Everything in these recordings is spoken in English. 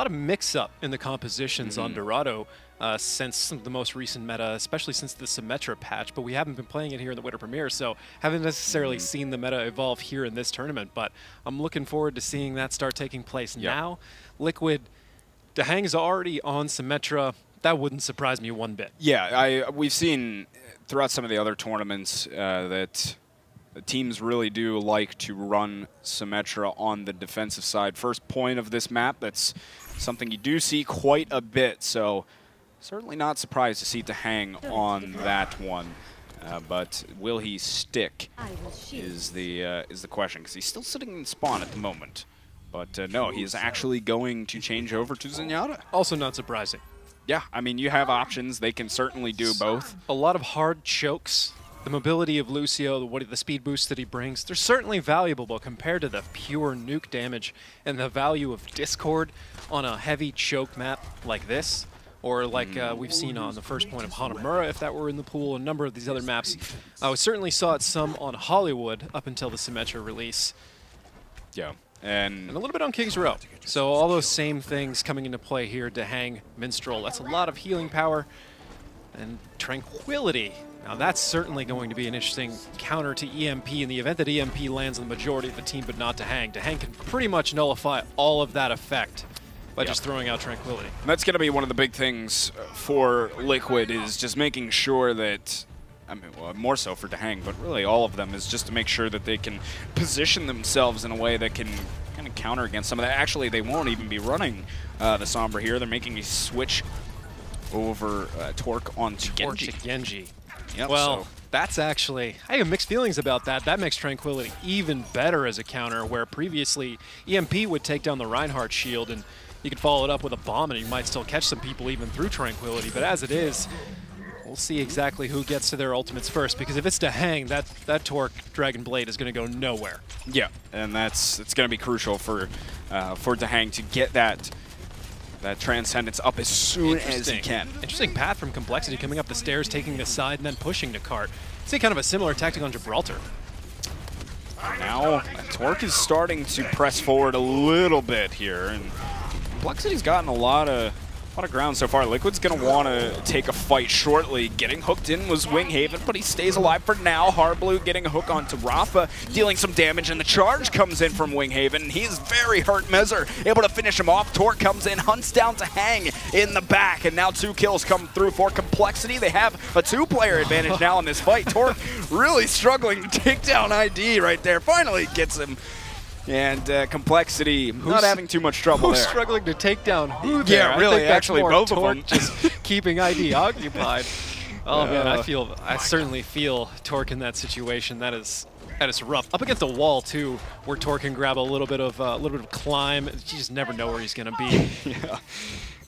lot of mix-up in the compositions on Dorado since the most recent meta, especially since the Symmetra patch, but we haven't been playing it here in the Winter Premiere, so haven't necessarily seen the meta evolve here in this tournament, but I'm looking forward to seeing that start taking place now. Liquid, Dahang's already on Symmetra. That wouldn't surprise me one bit. Yeah, we've seen throughout some of the other tournaments that the teams really do like to run Symmetra on the defensive side. First point of this map, that's something you do see quite a bit, so certainly not surprised to see Dahang on that one. But will he stick is the question, because he's still sitting in spawn at the moment. But no, he is actually going to change over to Zenyatta. Also not surprising. Yeah, I mean, you have options. They can certainly do both. A lot of hard chokes. The mobility of Lucio, the speed boost that he brings, they're certainly valuable, but compared to the pure nuke damage and the value of Discord on a heavy choke map like this, or like we've seen on the first point of Hanamura, if that were in the pool, a number of these other maps. We certainly saw it some on Hollywood up until the Symmetra release. Yeah. And a little bit on King's Row. So all those same things coming into play here. Dahang, Minstrel, that's a lot of healing power. And Tranquility. Now that's certainly going to be an interesting counter to EMP in the event that EMP lands on the majority of the team, but not Dahang. Dahang can pretty much nullify all of that effect by just throwing out Tranquility. And that's going to be one of the big things for Liquid, is just making sure that, I mean, well, more so for Dahang, but really all of them, is just to make sure that they can position themselves in a way that can kind of counter against some of that. Actually, they won't even be running the Sombra here. They're making a switch over Torque onto Genji. Yep, well, that's actually, I have mixed feelings about that. That makes Tranquility even better as a counter, where previously EMP would take down the Reinhardt shield and you could follow it up with a bomb and you might still catch some people even through Tranquility. But as it is, we'll see exactly who gets to their ultimates first, because if it's Dahang, that Torque Dragon Blade is going to go nowhere. Yeah, and it's going to be crucial for Dahang to get that Transcendence up as soon as he can. Interesting path from CompLexity, coming up the stairs, taking the side, and then pushing to cart. See kind of a similar tactic on Gibraltar. Now, Torque is starting to press forward a little bit here, and CompLexity's gotten a lot of ground so far. Liquid's going to want to take a fight shortly. Getting hooked in was Winghaven, but he stays alive for now. Hardblue getting a hook onto Rafa, dealing some damage, and the charge comes in from Winghaven. He's very hurt. Mezzer able to finish him off. Torque comes in, hunts down Dahang in the back, and now 2 kills come through for CompLexity. They have a 2-player advantage now in this fight. Torque really struggling to take down ID right there. Finally gets him. And CompLexity not having too much trouble there. Who's struggling to take down who there? Yeah, really, actually both Torque of them. just keeping ID occupied. Oh man, I certainly feel Torque in that situation. That is rough. Up against a wall too, where Torque can grab a little bit of climb. You just never know where he's going to be. Yeah.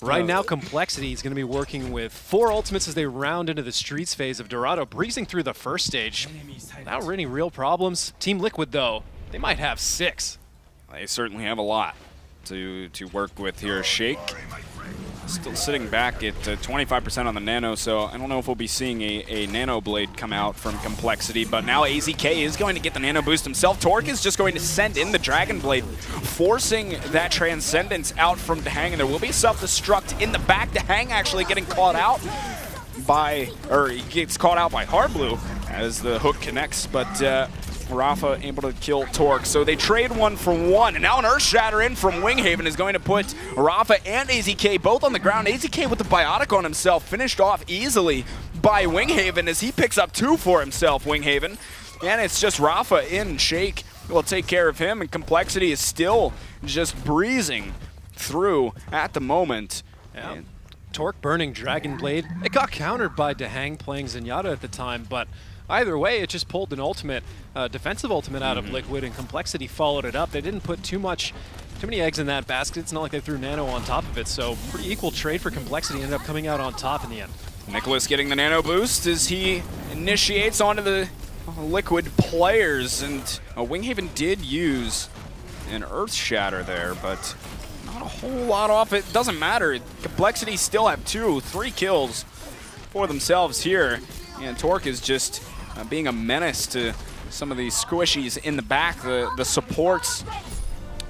Right now, CompLexity is going to be working with 4 ultimates as they round into the streets phase of Dorado, breezing through the first stage without any real problems. Team Liquid, though, they might have 6. They certainly have a lot to work with here. Shake still sitting back at 25% on the Nano, so I don't know if we'll be seeing a Nano Blade come out from CompLexity, but now AZK is going to get the Nano Boost himself. Torque is just going to send in the Dragon Blade, forcing that Transcendence out from Dahang, and there will be self-destruct in the back. Dahang actually getting caught out by, or he gets caught out by Hardblue as the hook connects, but Rafa able to kill Torque. So they trade 1 for 1, and now an Earth Shatter in from Winghaven is going to put Rafa and AZK both on the ground. AZK with the Biotic on himself, finished off easily by Winghaven as he picks up 2 for himself, Winghaven. And it's just Rafa in. Shake will take care of him, and CompLexity is still just breezing through at the moment. Yeah. Torque burning Dragon Blade. It got countered by Dahang playing Zenyatta at the time, but either way, it just pulled an ultimate, defensive ultimate out of Liquid, and CompLexity followed it up. They didn't put too many eggs in that basket. It's not like they threw Nano on top of it, so pretty equal trade for CompLexity. Ended up coming out on top in the end. Nicholas getting the Nano Boost as he initiates onto the Liquid players, and Winghaven did use an Earth Shatter there, but not a whole lot off it. Doesn't matter. CompLexity still have 3 kills for themselves here, and Torque is just being a menace to some of these squishies in the back. The supports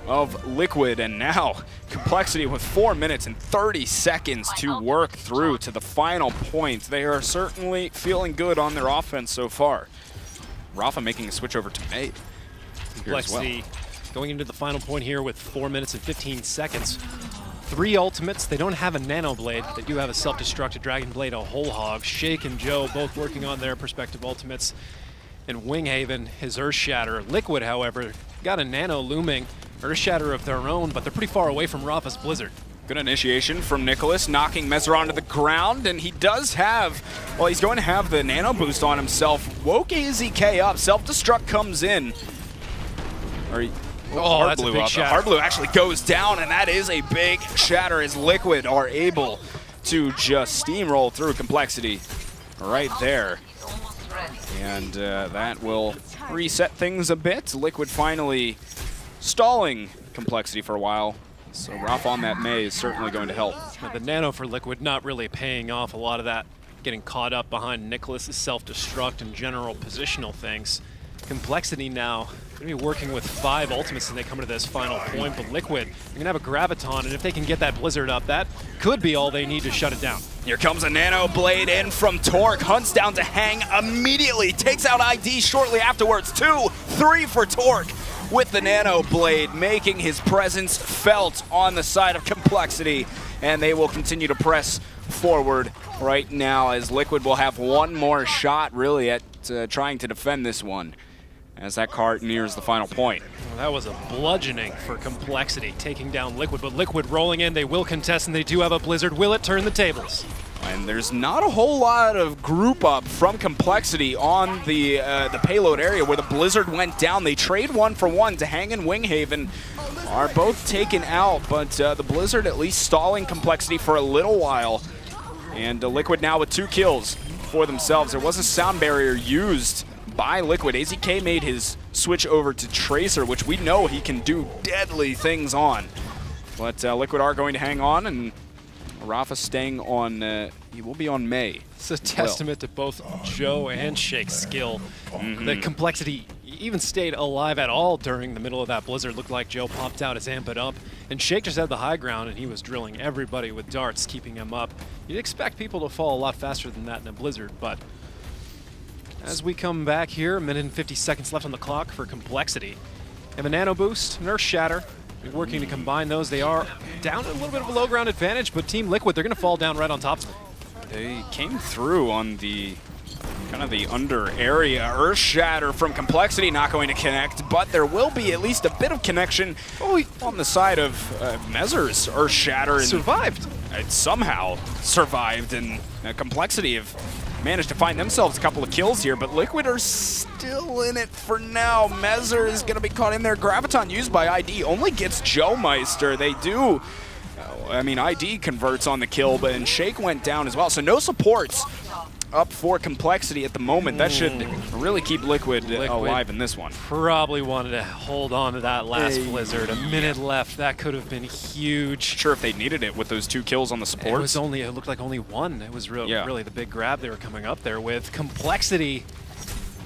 of Liquid, and now CompLexity with 4 minutes and 30 seconds to work through to the final point. They are certainly feeling good on their offense so far. Rafa making a switch over to May. CompLexity going into the final point here with 4 minutes and 15 seconds. 3 ultimates. They don't have a Nano Blade. They do have a self-destructed Dragon Blade, a Whole Hog. Shake and Joe both working on their respective ultimates. And Winghaven, his Earth Shatter. Liquid, however, got a Nano looming, Earth Shatter of their own, but they're pretty far away from Rafa's Blizzard. Good initiation from Nicholas, knocking Mezzer onto the ground, and he does have, well, he's going to have the Nano Boost on himself. Woke AZK up, self-destruct comes in. Oh, that's a big shatter. Hard Blue actually goes down, and that is a big shatter as Liquid are able to just steamroll through CompLexity right there. And that will reset things a bit. Liquid finally stalling CompLexity for a while. So Rafa on that May is certainly going to help. The Nano for Liquid not really paying off. A lot of that getting caught up behind Nicholas's self-destruct and general positional things. CompLexity now going to be working with 5 ultimates as they come to this final point, but Liquid, they're going to have a Graviton, and if they can get that Blizzard up, that could be all they need to shut it down. Here comes a Nano Blade in from Torque, hunts down to Hang immediately, takes out ID shortly afterwards. 2, 3 for Torque with the Nano Blade, making his presence felt on the side of CompLexity, and they will continue to press forward right now as Liquid will have one more shot really at trying to defend this one as that cart nears the final point. Well, that was a bludgeoning for CompLexity, taking down Liquid, but Liquid rolling in. They will contest, and they do have a Blizzard. Will it turn the tables? And there's not a whole lot of group up from CompLexity on the payload area where the Blizzard went down. They trade 1 for 1 to Hang and Winghaven are both taken out, but the Blizzard at least stalling CompLexity for a little while. And Liquid now with 2 kills for themselves. There was a sound barrier used by Liquid. AZK made his switch over to Tracer, which we know he can do deadly things on. But Liquid are going to hang on, and Rafa staying on, he will be on May. It's a testament to both Joe and Shake's skill. The CompLexity even stayed alive at all during the middle of that Blizzard. Looked like Joe popped out his amp it up, and Shake just had the high ground, and he was drilling everybody with darts, keeping him up. You'd expect people to fall a lot faster than that in a Blizzard, but as we come back here, 1 minute and 50 seconds left on the clock for CompLexity. Have a Nano Boost, an Earth Shatter. They're working to combine those. They are down a little bit of a low ground advantage, but Team Liquid, they're going to fall down right on top of them. They came through on the kind of the under area. Earth Shatter from CompLexity not going to connect, but there will be at least a bit of connection on the side of Mezzer's Earth Shatter. And survived. It somehow survived, and CompLexity have managed to find themselves a couple of kills here, but Liquid are still in it for now. Mezzer is going to be caught in there. Graviton used by ID only gets Joe Meister. They do, I mean, ID converts on the kill, but and Shake went down as well. So no supports up for CompLexity at the moment. That should really keep Liquid alive in this one. Probably wanted to hold on to that last Blizzard. A minute left. That could have been huge. Sure, if they needed it with those 2 kills on the supports. It looked like only 1. It was really the big grab they were coming up there with. CompLexity,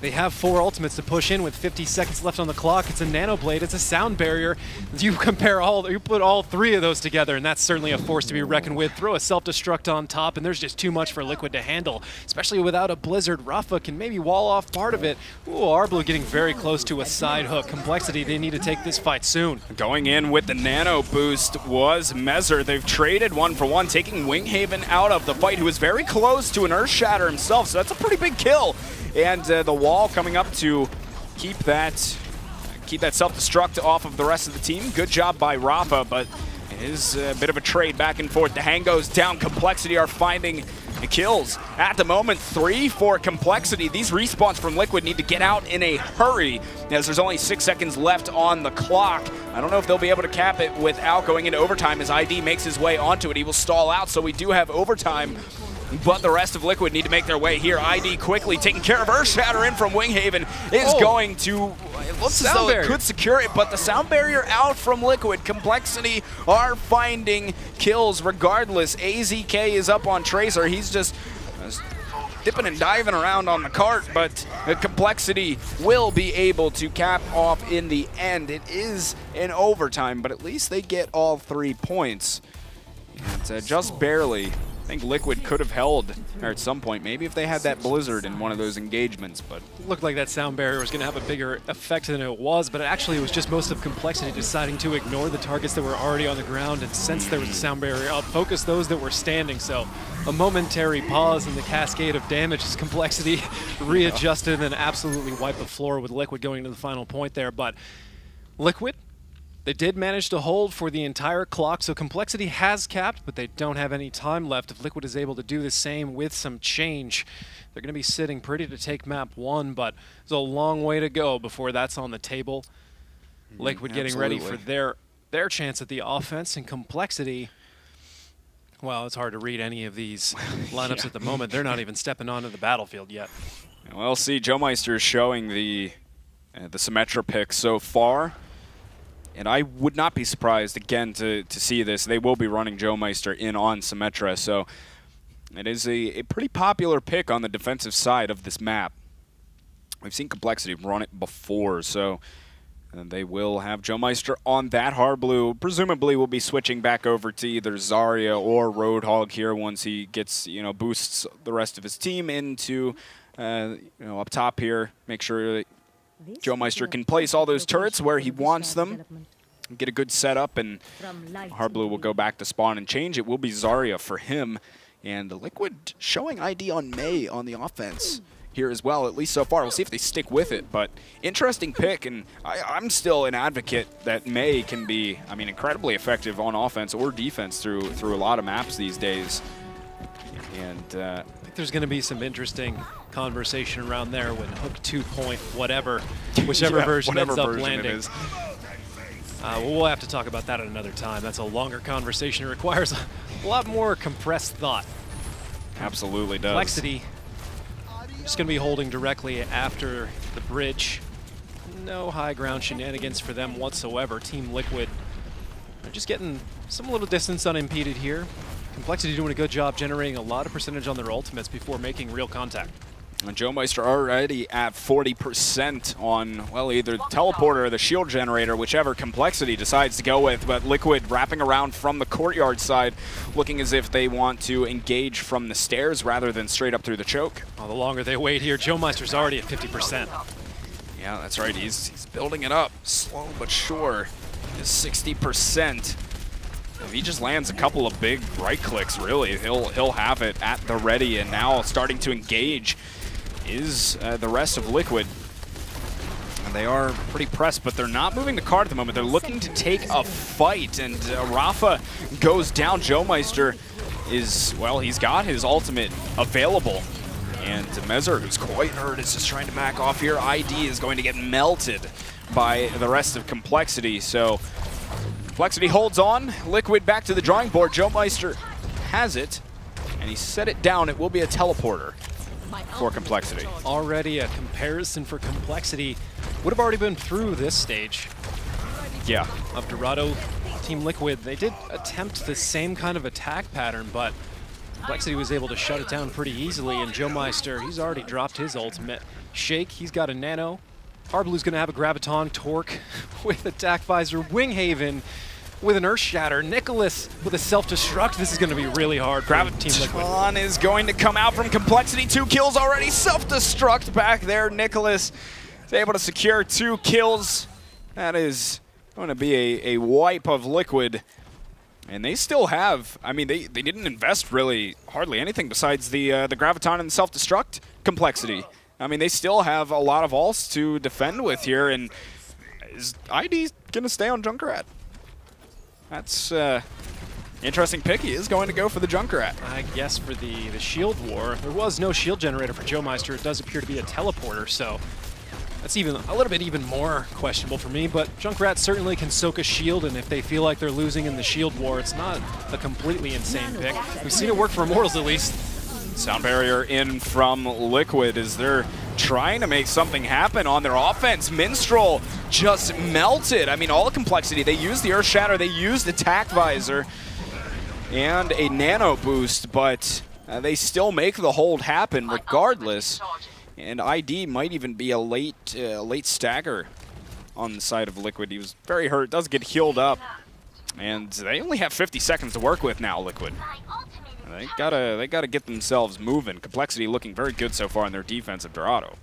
they have 4 ultimates to push in with 50 seconds left on the clock. It's a Nano Blade, it's a sound barrier. You put all 3 of those together, and that's certainly a force to be reckoned with. Throw a self-destruct on top, and there's just too much for Liquid to handle, especially without a Blizzard. Rafa can maybe wall off part of it. Ooh, Arblu getting very close to a side hook. CompLexity, they need to take this fight soon. Going in with the Nano Boost was Mezzer. They've traded 1 for 1, taking Winghaven out of the fight, who was very close to an Earth Shatter himself, so that's a pretty big kill. And the wall coming up to keep that self-destruct off of the rest of the team. Good job by Rafa, but it is a bit of a trade back and forth. The Hang goes down. CompLexity are finding the kills. At the moment, 3 for CompLexity. These respawns from Liquid need to get out in a hurry, as there's only 6 seconds left on the clock. I don't know if they'll be able to cap it without going into overtime, as ID makes his way onto it. He will stall out, so we do have overtime. But the rest of Liquid need to make their way here. ID quickly taking care of Earth Shatter in from Winghaven is going to, it looks as though it could secure it, but the sound barrier out from Liquid. CompLexity are finding kills regardless. AZK is up on Tracer. He's just dipping and diving around on the cart, but CompLexity will be able to cap off in the end. It is in overtime, but at least they get all 3 points. And just barely. I think Liquid could have held there at some point, maybe if they had that blizzard in one of those engagements. But looked like that sound barrier was going to have a bigger effect than it was, but actually it was just most of CompLexity deciding to ignore the targets that were already on the ground, and since there was a sound barrier up, focus those that were standing. So a momentary pause in the cascade of damage as CompLexity readjusted and absolutely wiped the floor with Liquid going to the final point there. But Liquid, they did manage to hold for the entire clock, so CompLexity has capped, but they don't have any time left. If Liquid is able to do the same with some change, they're going to be sitting pretty to take map 1, but there's a long way to go before that's on the table. Liquid getting ready for their chance at the offense, and CompLexity, well, it's hard to read any of these lineups at the moment. They're not even stepping onto the battlefield yet. Well, see, Joe Meister is showing the Symmetra pick so far. And I would not be surprised, again, to see this. They will be running Joe Meister in on Symmetra, so it is a pretty popular pick on the defensive side of this map. We've seen CompLexity run it before, so they will have Joe Meister on that hard blue. Presumably will be switching back over to either Zarya or Roadhog here once he gets, boosts the rest of his team into, up top here. Make sure that Joe Meister can place all those turrets where he wants them, get a good setup, and hard blue will go back to spawn and change. It will be Zarya for him, and Liquid showing ID on Mei on the offense here as well, at least so far. We'll see if they stick with it, but interesting pick, and I'm still an advocate that Mei can be, incredibly effective on offense or defense through a lot of maps these days. And I think there's going to be some interesting conversation around there when Hook 2 point whatever, whichever version ends up landing. Well, we'll have to talk about that at another time. That's a longer conversation. It requires a lot more compressed thought. Absolutely does. CompLexity just going to be holding directly after the bridge. No high ground shenanigans for them whatsoever. Team Liquid are just getting some little distance unimpeded here. CompLexity doing a good job generating a lot of percentage on their ultimates before making real contact. And Joe Meister already at 40% on, well, either the teleporter or the shield generator, whichever CompLexity decides to go with. But Liquid wrapping around from the courtyard side, looking as if they want to engage from the stairs rather than straight up through the choke. Well, the longer they wait here, Joe Meister's already at 50%. Yeah, that's right. He's building it up, slow but sure. Is 60%. If he just lands a couple of big right clicks, really, he'll have it at the ready. And now starting to engage is the rest of Liquid. And they are pretty pressed, but they're not moving the card at the moment. They're looking to take a fight, and Rafa goes down. Joe Meister is, well, he's got his ultimate available. And Mezer, who's quite hurt, is just trying to back off here. ID is going to get melted by the rest of CompLexity. So CompLexity holds on. Liquid back to the drawing board. Joe Meister has it, and he set it down. It will be a teleporter for CompLexity. Already a comparison for CompLexity. Would have already been through this stage. Yeah. Of Dorado, Team Liquid. They did attempt the same kind of attack pattern, but CompLexity was able to shut it down pretty easily, and Joe Meister, he's already dropped his ultimate. Shake, he's got a nano. Harblue's gonna have a Graviton, Torque with attack visor, Winghaven with an Earth Shatter, Nicholas with a self-destruct. This is gonna be really hard for Team Liquid. Graviton is going to come out from CompLexity. 2 kills already, self-destruct back there. Nicholas is able to secure 2 kills. That is going to be a wipe of Liquid. And they still have, they didn't invest really hardly anything besides the Graviton and the self-destruct CompLexity. They still have a lot of ults to defend with here, and is ID gonna stay on Junkrat? That's interesting pick. He is going to go for the Junkrat. I guess for the shield war, there was no shield generator for Joe Meister. It does appear to be a teleporter, so that's even a little bit even more questionable for me, but Junkrat certainly can soak a shield, and if they feel like they're losing in the shield war, it's not a completely insane pick. We've seen it work for Immortals at least. Sound barrier in from Liquid as they're trying to make something happen on their offense. Minstrel just melted. All the CompLexity. They used the Earth Shatter, they used Attack Visor and a Nano Boost, but they still make the hold happen regardless. And ID might even be a late stagger on the side of Liquid. He was very hurt, does get healed up. And they only have 50 seconds to work with now, Liquid. They gotta get themselves moving. CompLexity looking very good so far in their defense of Dorado.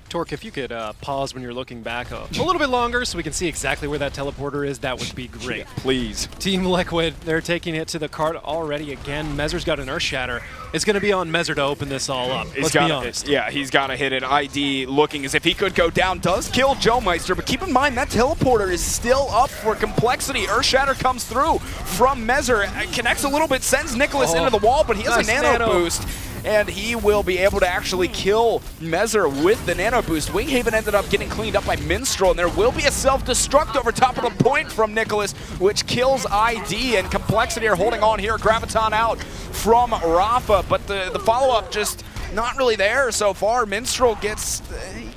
Torque, if you could pause when you're looking back a little bit longer so we can see exactly where that teleporter is, that would be great. Yeah, please. Team Liquid, they're taking it to the cart already again. Mezer's got an Earth Shatter. It's going to be on Mezer to open this all up. Let's be honest. Yeah, he's got to hit it. ID looking as if he could go down. Does kill Joe Meister, but keep in mind that teleporter is still up for CompLexity. Earth Shatter comes through from Mezer. Connects a little bit, sends Nicholas into the wall, but he has a nano boost. And he will be able to actually kill Mezer with the nano boost. Winghaven ended up getting cleaned up by Minstrel, and there will be a self-destruct over top of the point from Nicholas, which kills ID, and CompLexity are holding on here. Graviton out from Rafa, but the follow-up just not really there so far. Minstrel gets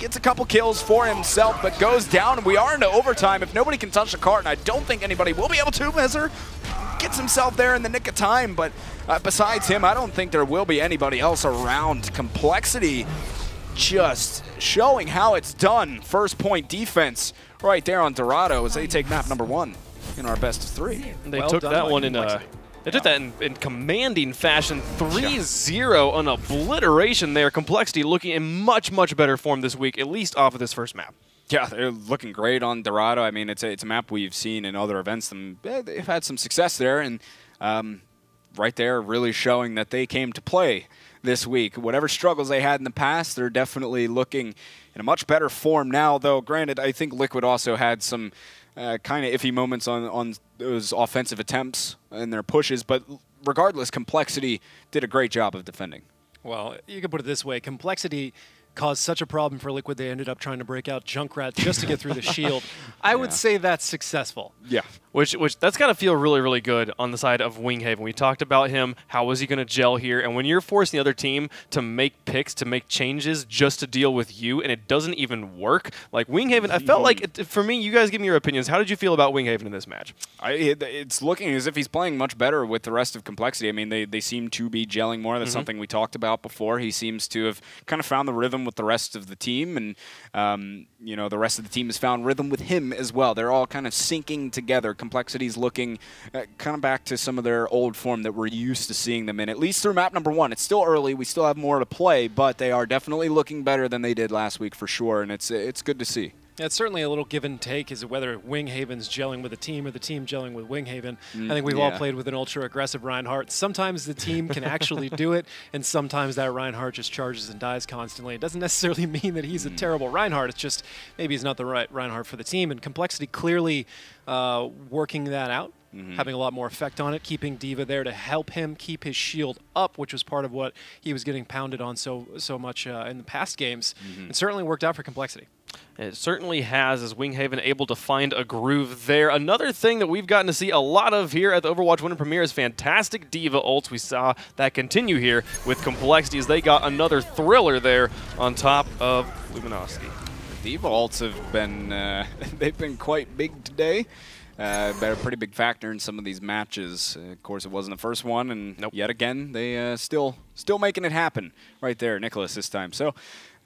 a couple kills for himself, but goes down, and we are into overtime. If nobody can touch the cart, and I don't think anybody will be able to, Mezer gets himself there in the nick of time, but besides him, I don't think there will be anybody else around. CompLexity just showing how it's done. First point defense right there on Dorado as they take map number 1 in our best of 3. They took that one in they took that in commanding fashion. 3-0 on obliteration there. CompLexity looking in much, much better form this week, at least off of this first map. Yeah, they're looking great on Dorado. I mean, it's a map we've seen in other events. They've had some success there, and right there really showing that they came to play this week. Whatever struggles they had in the past, they're definitely looking in a much better form now, though granted, I think Liquid also had some kind of iffy moments on those offensive attempts and their pushes, but regardless, CompLexity did a great job of defending. Well, you could put it this way. CompLexity caused such a problem for Liquid, they ended up trying to break out Junkrat just to get through the shield. I would say that's successful. Yeah. Which that's got to feel really, really good on the side of Winghaven. We talked about him, how was he going to gel here, and when you're forcing the other team to make picks, to make changes just to deal with you, and it doesn't even work, like Winghaven, I felt like, for me, you guys give me your opinions. How did you feel about Winghaven in this match? It's looking as if he's playing much better with the rest of CompLexity. I mean, they seem to be gelling more. That's something we talked about before. He seems to have kind of found the rhythm with the rest of the team, and you know, the rest of the team has found rhythm with him as well. They're all kind of syncing together. CompLexity's looking kind of back to some of their old form that we're used to seeing them in, at least through map number 1. It's still early. We still have more to play, but they are definitely looking better than they did last week for sure, and it's good to see. It's certainly a little give and take as to whether Winghaven's gelling with the team or the team gelling with Winghaven. I think we've all played with an ultra-aggressive Reinhardt. Sometimes the team can actually do it, and sometimes that Reinhardt just charges and dies constantly. It doesn't necessarily mean that he's a terrible Reinhardt. It's just maybe he's not the right Reinhardt for the team, and CompLexity clearly working that out. Having a lot more effect on it, keeping D.Va there to help him keep his shield up, which was part of what he was getting pounded on so much in the past games. It certainly worked out for CompLexity. It certainly has, as Winghaven able to find a groove there. Another thing that we've gotten to see a lot of here at the Overwatch Winter Premiere is fantastic D.Va ults. We saw that continue here with CompLexity as they got another thriller there on top of Luminosity. D.Va ults have been they've been quite big today. Been a pretty big factor in some of these matches. Of course, it wasn't the first one, and yet again, they still making it happen right there, Nicholas this time. So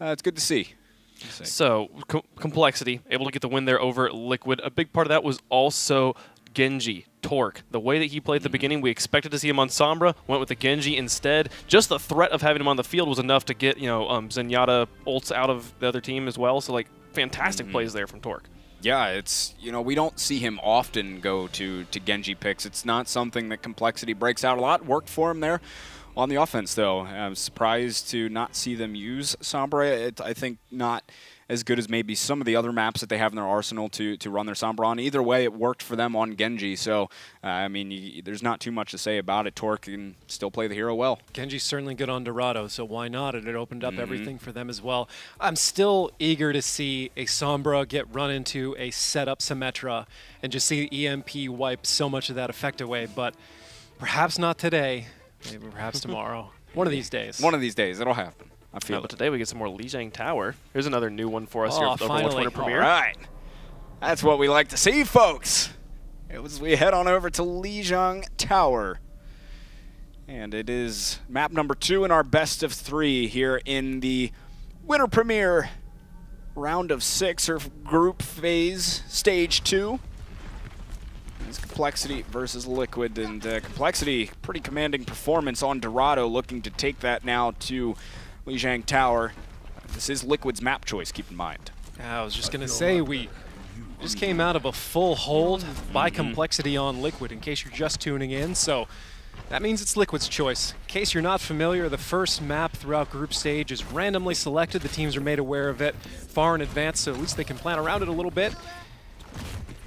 it's good to see. So CompLexity able to get the win there over Liquid. A big part of that was also Genji, Torque. The way that he played at the beginning, we expected to see him on Sombra, went with the Genji instead. Just the threat of having him on the field was enough to get, you know, Zenyatta ults out of the other team as well. So, like, fantastic plays there from Torque. Yeah, it's, you know, we don't see him often go to Genji picks. It's not something that CompLexity breaks out a lot. Worked for him there on the offense, though. I'm surprised to not see them use Sombra. I think not as good as maybe some of the other maps that they have in their arsenal to run their Sombra on. Either way, it worked for them on Genji. So, I mean, there's not too much to say about it. Torque can still play the hero well. Genji's certainly good on Dorado, so why not? And it opened up everything for them as well. I'm still eager to see a Sombra get run into a setup Symmetra and just see EMP wipe so much of that effect away. But perhaps not today. Maybe perhaps tomorrow. One of these days. One of these days. It'll happen. I feel but today we get some more Lijiang Tower. Here's another new one for us here at the Overwatch Winter Premiere. All right. That's what we like to see, folks. As we head on over to Lijiang Tower. And it is map number 2 in our best of 3 here in the Winter Premiere round of 6, or group phase, stage 2. It's CompLexity versus Liquid, and CompLexity, pretty commanding performance on Dorado, looking to take that now to Lijiang Tower. This is Liquid's map choice, keep in mind. I was just going to say, we just came out of a full hold by CompLexity on Liquid, in case you're just tuning in. So that means it's Liquid's choice. In case you're not familiar, the first map throughout group stage is randomly selected. The teams are made aware of it far in advance, so at least they can plan around it a little bit.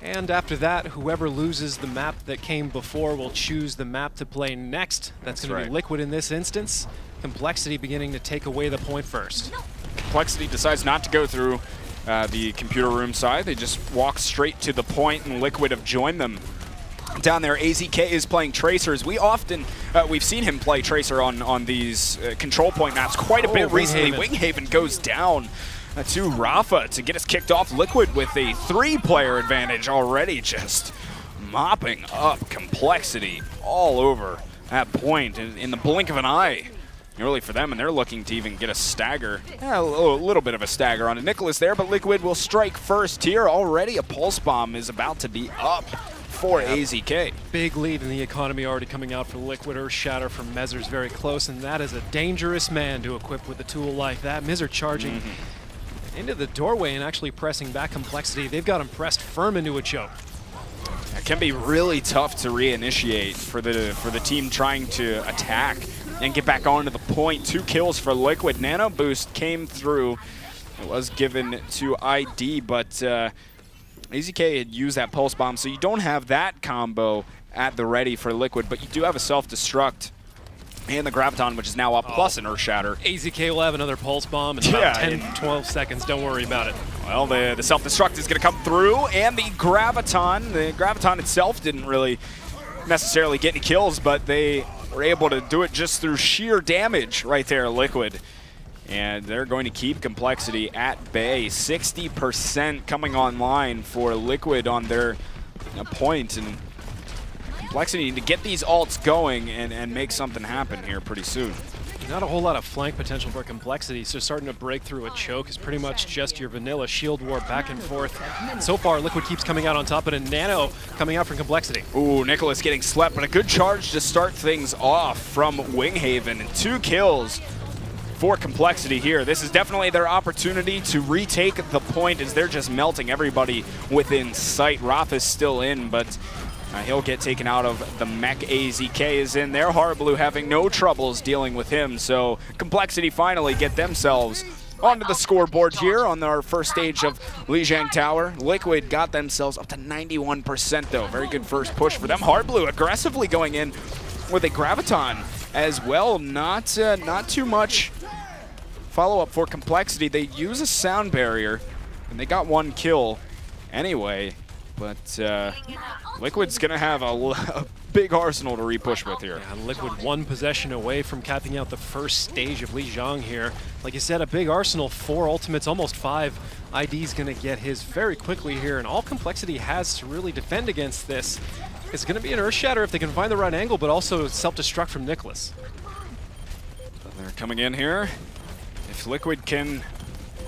And after that, whoever loses the map that came before will choose the map to play next. That's going to be Liquid in this instance. CompLexity beginning to take away the point first. CompLexity decides not to go through the computer room side. They just walk straight to the point, and Liquid have joined them. Down there, AZK is playing Tracers. We've seen him play Tracer on these control point maps quite a bit recently. Winghaven goes down to Rafa to get us kicked off. Liquid with a 3-player advantage already, just mopping up CompLexity all over that point in the blink of an eye. Early for them, and they're looking to even get a stagger. A little bit of a stagger on Nicholas there, but Liquid will strike first here. Already a pulse bomb is about to be up for AZK. Big lead in the economy already coming out for Liquid. Earthshatter from Mezzer's very close, and that is a dangerous man to equip with a tool like that. Mezzer charging into the doorway and actually pressing back CompLexity. They've got him pressed firm into a choke. It can be really tough to reinitiate for the team trying to attack and get back onto the point. 2 kills for Liquid. Nano Boost came through. It was given to ID, but AZK had used that Pulse Bomb, so you don't have that combo at the ready for Liquid, but you do have a Self-Destruct and the Graviton, which is now up, plus an Earthshatter. AZK will have another Pulse Bomb in about 10-12 seconds. Don't worry about it. Well, the Self-Destruct is going to come through, and the Graviton itself didn't really necessarily get any kills, but they were able to do it just through sheer damage right there, Liquid. And they're going to keep CompLexity at bay. 60% coming online for Liquid on their point, and CompLexity need to get these ults going and make something happen here pretty soon. Not a whole lot of flank potential for CompLexity, so starting to break through a choke is pretty much just your vanilla shield war back and forth. And so far, Liquid keeps coming out on top, but a Nano coming out from CompLexity. Ooh, Nicholas getting slept, but a good charge to start things off from Winghaven, and 2 kills for CompLexity here. This is definitely their opportunity to retake the point, as they're just melting everybody within sight. Roth is still in, but he'll get taken out of the mech. AZK is in there. Harblue having no troubles dealing with him, so CompLexity finally get themselves onto the scoreboard here on our first stage of Lijiang Tower. Liquid got themselves up to 91% though. Very good first push for them. Harblue aggressively going in with a Graviton as well. Not too much follow-up for CompLexity. They use a sound barrier, and they got 1 kill anyway. But Liquid's going to have a big arsenal to repush with here. Yeah, Liquid 1 possession away from capping out the first stage of Lijiang here. Like you said, a big arsenal, 4 ultimates, almost 5. ID's going to get his very quickly here, and all CompLexity has to really defend against this is going to be an Earthshatter if they can find the right angle, but also Self-Destruct from Nicholas. They're coming in here. If Liquid can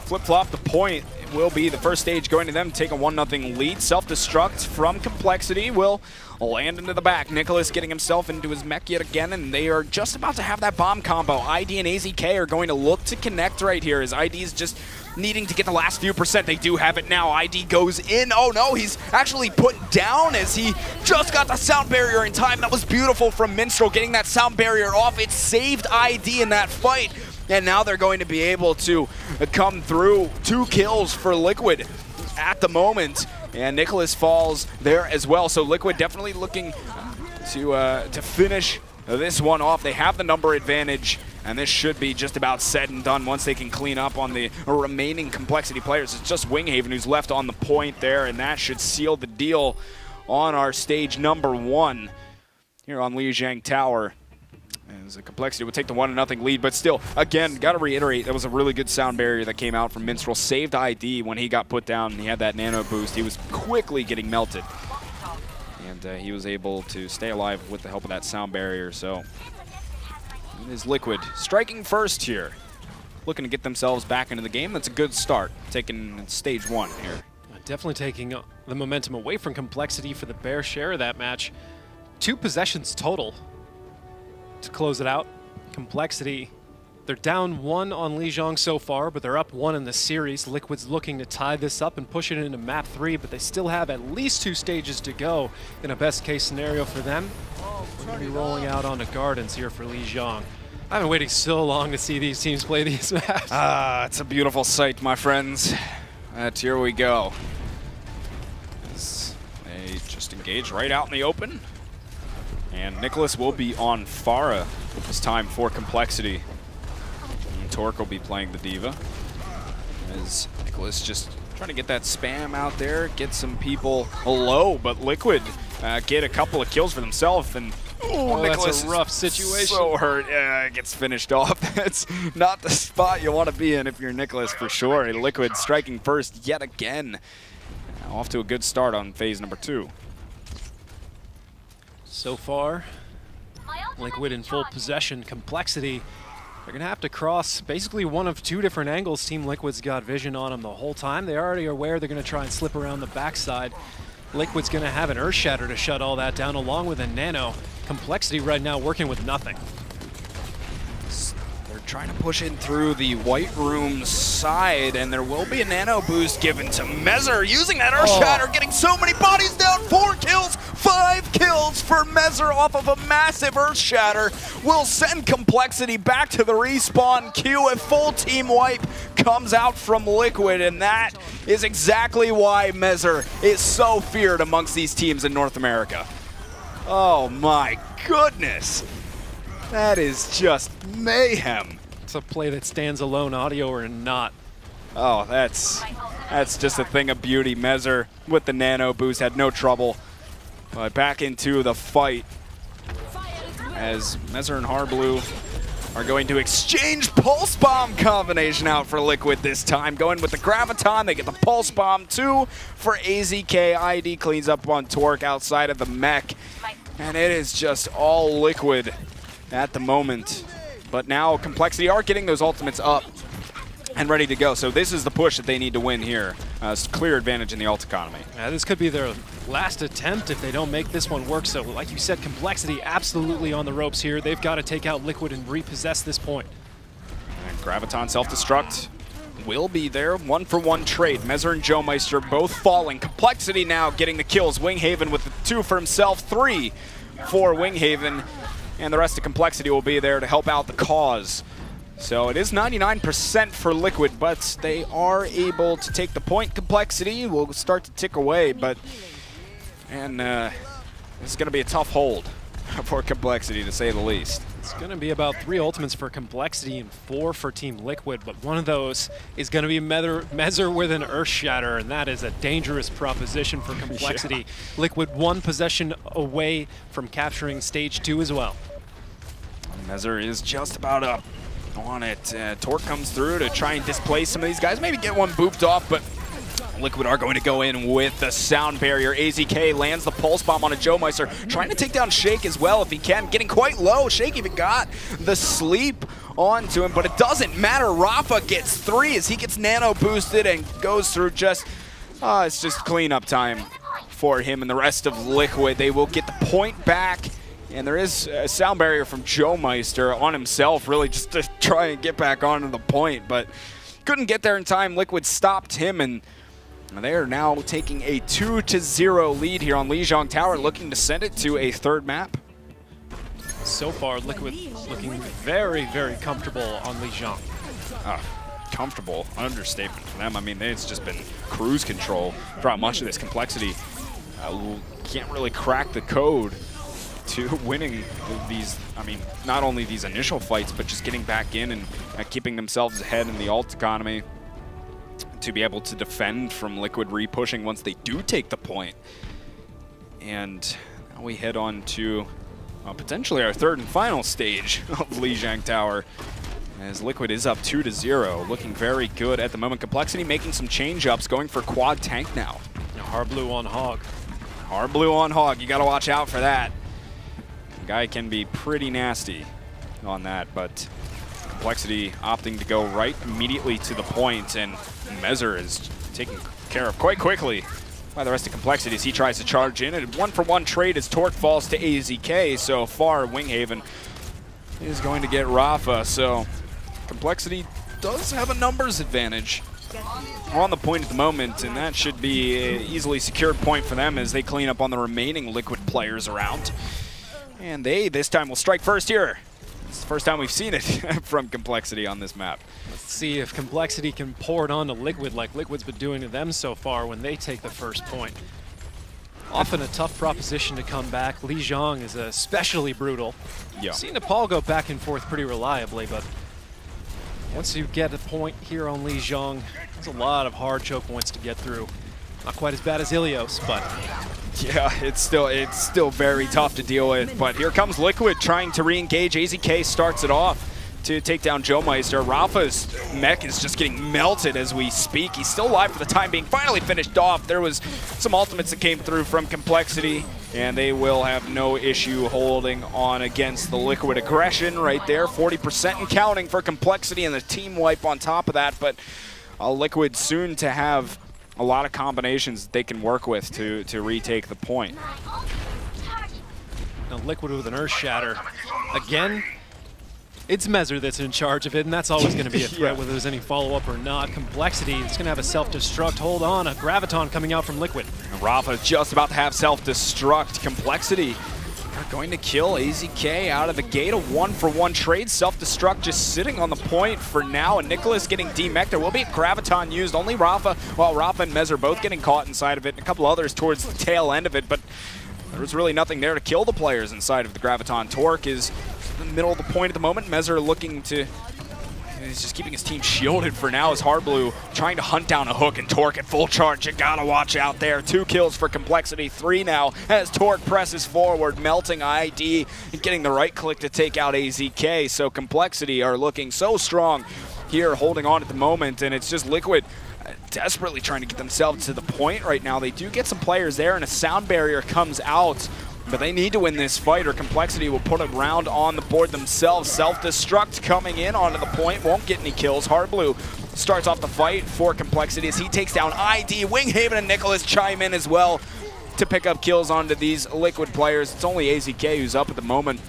flip-flop the point, it will be the first stage going to them, take a 1-0 lead. Self-Destruct from CompLexity will land into the back. Nicholas getting himself into his mech yet again, and they are just about to have that bomb combo. ID and AZK are going to look to connect right here, as ID is just needing to get the last few percent. They do have it now. ID goes in. Oh no, he's actually put down as he just got the sound barrier in time. That was beautiful from Minstrel, getting that sound barrier off. It saved ID in that fight. And now they're going to be able to come through. 2 kills for Liquid at the moment. And Nicholas falls there as well. So Liquid definitely looking to finish this one off. They have the number advantage, and this should be just about said and done once they can clean up on the remaining CompLexity players. It's just Winghaven who's left on the point there, and that should seal the deal on our stage number 1 here on Lijiang Tower. As CompLexity would take the 1-0 lead, but still, again, got to reiterate, that was a really good sound barrier that came out from Minstrel. Saved ID when he got put down and he had that nano boost. He was quickly getting melted. And he was able to stay alive with the help of that sound barrier. So It is Liquid striking first here. Looking to get themselves back into the game. That's a good start, taking stage 1 here. Definitely taking the momentum away from CompLexity for the Bear share of that match. 2 possessions total to close it out. CompLexity, they're down 1 on Lijiang so far, but they're up 1 in the series. Liquid's looking to tie this up and push it into map 3, but they still have at least 2 stages to go in a best case scenario for them. We're going to be rolling out onto Gardens here for Lijiang. I've been waiting so long to see these teams play these maps. It's a beautiful sight, my friends. Here we go. As they just engage right out in the open. And Nicholas will be on Pharah this time for CompLexity. And Torque will be playing the Diva. As Nicholas just trying to get that spam out there, get some people low, but Liquid get a couple of kills for themselves. And Nicholas, that's a rough situation. So hurt. Yeah, gets finished off. That's not the spot you want to be in if you're Nicholas for sure. Liquid striking first yet again. Off to a good start on phase number 2. So far, Liquid in full possession. CompLexity, they're going to have to cross basically one of 2 different angles. Team Liquid's got vision on them the whole time. They already are aware they're going to try and slip around the backside. Liquid's going to have an Earth Shatter to shut all that down along with a Nano. CompLexity right now working with nothing. They're trying to push in through the White Room side, and there will be a Nano boost given to Mezzer using that Earth Shatter, getting so many bodies down. 4 kills, 5 kills for Mezzer off of a massive Earth Shatter. Will send CompLexity back to the respawn queue. A full team wipe comes out from Liquid, and that is exactly why Mezzer is so feared amongst these teams in North America. Oh my goodness. That is just mayhem. It's a play that stands alone, audio or not. Oh, that's just a thing of beauty. Mezzer with the Nano boost had no trouble. But back into the fight as Mezzer and Harblue are going to exchange Pulse Bomb combination out for Liquid this time. Going with the Graviton, they get the Pulse Bomb too for AZK. ID cleans up on Torque outside of the mech. And it is just all Liquid at the moment. But now CompLexity are getting those ultimates up and ready to go. So this is the push that they need to win here. It's a clear advantage in the ult economy. Yeah, this could be their last attempt if they don't make this one work. So like you said, CompLexity absolutely on the ropes here. They've got to take out Liquid and repossess this point. And Graviton self-destruct will be there. 1-for-1 trade. Mezzer and Joemeister both falling. CompLexity now getting the kills. Winghaven with the 2 for himself, 3 for Winghaven. And the rest of CompLexity will be there to help out the cause. So it is 99% for Liquid, but they are able to take the point. CompLexity will start to tick away, but it's going to be a tough hold for CompLexity, to say the least. It's going to be about 3 ultimates for CompLexity and 4 for Team Liquid, but one of those is going to be Mezzer with an Earth Shatter, and that is a dangerous proposition for CompLexity. Yeah. Liquid 1 possession away from capturing stage 2 as well. Mezzer is just about up on it. Torque comes through to try and displace some of these guys, maybe get one booped off, but Liquid are going to go in with the sound barrier. AZK lands the Pulse Bomb on a Joemeister, trying to take down Shake as well if he can, getting quite low. Shake even got the sleep onto him, but it doesn't matter. Rafa gets 3 as he gets Nano boosted and goes through just, it's just cleanup time for him and the rest of Liquid. They will get the point back. And there is a sound barrier from Joemeister on himself, really just to try and get back onto the point, but couldn't get there in time. Liquid stopped him, and they are now taking a 2-0 lead here on Lijiang Tower, looking to send it to a 3rd map. So far, Liquid looking very, very comfortable on Lijiang. Comfortable, understatement for them. I mean, it's just been cruise control throughout much of this. CompLexity can't really crack the code to winning these, I mean, not only these initial fights, but just getting back in and keeping themselves ahead in the ult economy to be able to defend from Liquid re-pushing once they do take the point. And now we head on to potentially our 3rd and final stage of Lijiang Tower, as Liquid is up 2-0, looking very good at the moment. CompLexity making some change-ups, going for quad tank now. Harblue on Hog. Harblue on Hog, you gotta watch out for that. Guy can be pretty nasty. on that, but CompLexity opting to go right immediately to the point, and Mezzer is taken care of quite quickly by the rest of CompLexity as he tries to charge in. And one-for-one trade as Torque falls to AZK. So far, Winghaven is going to get Rafa. So CompLexity does have a numbers advantage. We're on the point at the moment, and that should be an easily secured point for them as they clean up on the remaining Liquid players around. And they, this time, will strike first here. It's the first time we've seen it from CompLexity on this map. Let's see if CompLexity can pour it onto Liquid like Liquid's been doing to them so far when they take the first point. Often a tough proposition to come back. Li Zhang is especially brutal. Yeah. Seen Nepal go back and forth pretty reliably, but once you get a point here on Li Zhang, there's a lot of hard choke points to get through. Not quite as bad as Ilios, but yeah, it's still very tough to deal with. But here comes Liquid trying to re-engage. AZK starts it off to take down Joe Meister. Rafa's mech is just getting melted as we speak. He's still alive for the time being. Finally finished off. There was some ultimates that came through from CompLexity, and they will have no issue holding on against the Liquid aggression right there. 40% and counting for CompLexity, and the team wipe on top of that. But Liquid soon to have a lot of combinations they can work with to retake the point. Now Liquid with an Earth Shatter. Again, it's Mezzer that's in charge of it, and that's always going to be a threat, whether there's any follow-up or not. CompLexity is going to have a self-destruct. Hold on, a Graviton coming out from Liquid. And Rafa is just about to have self-destruct. CompLexity are going to kill AZK out of the gate. A one-for-one trade. Self-destruct just sitting on the point for now, and Nicholas getting demech. There will be a Graviton used. Only Rafa, well, Rafa and Mezzer both getting caught inside of it, and a couple others towards the tail end of it, but there was really nothing there to kill the players inside of the Graviton. Torque is in the middle of the point at the moment. Mezzer looking to, he's just keeping his team shielded for now as Hardblue trying to hunt down a hook, and Torque at full charge. You gotta watch out there. 2 kills for CompLexity, 3 now as Torque presses forward, melting ID and getting the right click to take out AZK. So CompLexity are looking so strong here, holding on at the moment, and it's just Liquid desperately trying to get themselves to the point right now. They do get some players there, and a sound barrier comes out, but they need to win this fight or CompLexity will put a round on the board themselves. Self-destruct coming in onto the point, won't get any kills. Hardblue starts off the fight for CompLexity as he takes down ID. Winghaven and Nicholas chime in as well to pick up kills onto these Liquid players. It's only AZK who's up at the moment.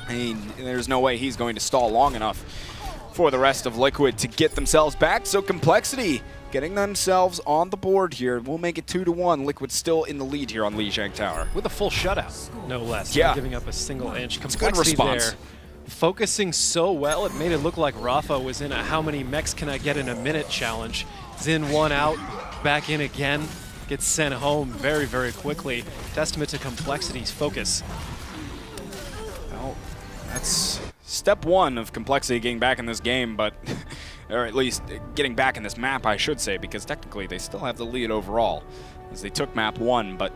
I mean, there's no way he's going to stall long enough for the rest of Liquid to get themselves back. So CompLexity getting themselves on the board here. We'll make it 2-1. Liquid still in the lead here on Li Zhang Tower. With a full shutout, no less. Yeah. Not giving up a single inch. It's a good response. There, focusing so well, it made it look like Rafa was in a how many mechs can I get in a minute challenge. Zen one out, back in again, gets sent home very, very quickly. Testament to CompLexity's focus. Well, that's step one of CompLexity getting back in this game, but or at least getting back in this map, I should say, because technically they still have the lead overall as they took map 1, but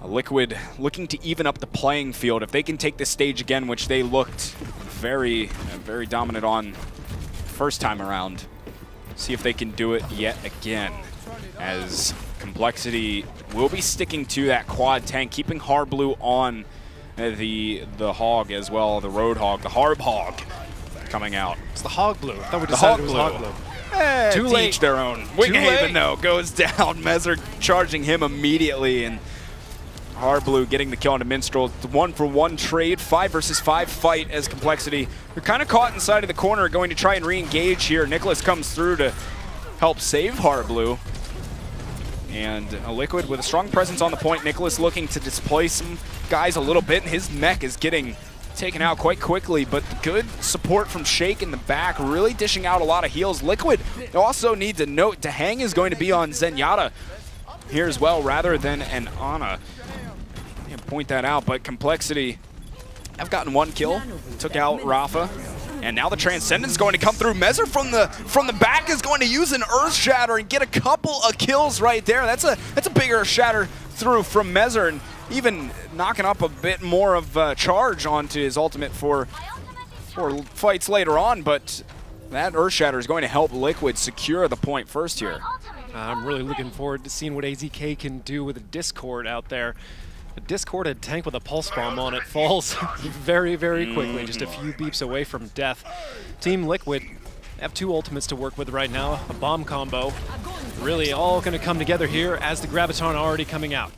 Liquid looking to even up the playing field. If they can take this stage again, which they looked very, very dominant on first time around, see if they can do it yet again, as CompLexity will be sticking to that quad tank, keeping Hardblue on the Hog as well, the Roadhog, the Harb Hog coming out. It's the Hog Blue. I thought we decided it was Hog Blue. Too late. Each their own. Winghaven, though, goes down. Mezzer charging him immediately, and Hardblue getting the kill onto Minstrel. The 1-for-1 trade, 5 versus 5 fight as CompLexity. They're kind of caught inside of the corner, going to try and re-engage here. Nicholas comes through to help save Hardblue. And a Liquid with a strong presence on the point. Nicholas looking to displace some guys a little bit, and his mech is getting taken out quite quickly, but good support from Shake in the back, really dishing out a lot of heals. Liquid also needs a note. Dehang is going to be on Zenyatta here as well, rather than an Ana. Point that out, but CompLexity have gotten 1 kill, took out Rafa, and now the Transcendence is going to come through. Mezzer from the back is going to use an Earth Shatter and get a couple of kills right there. That's a big Earth Shatter through from Mezzer, and even knocking up a bit more of charge onto his ultimate for fights later on, but that Earth Shatter is going to help Liquid secure the point first here. I'm really looking forward to seeing what AZK can do with a Discord out there. A discorded tank with a pulse bomb on it falls very, very quickly, just a few beeps away from death. Team Liquid have 2 ultimates to work with right now, a bomb combo. Really all going to come together here as the Graviton already coming out.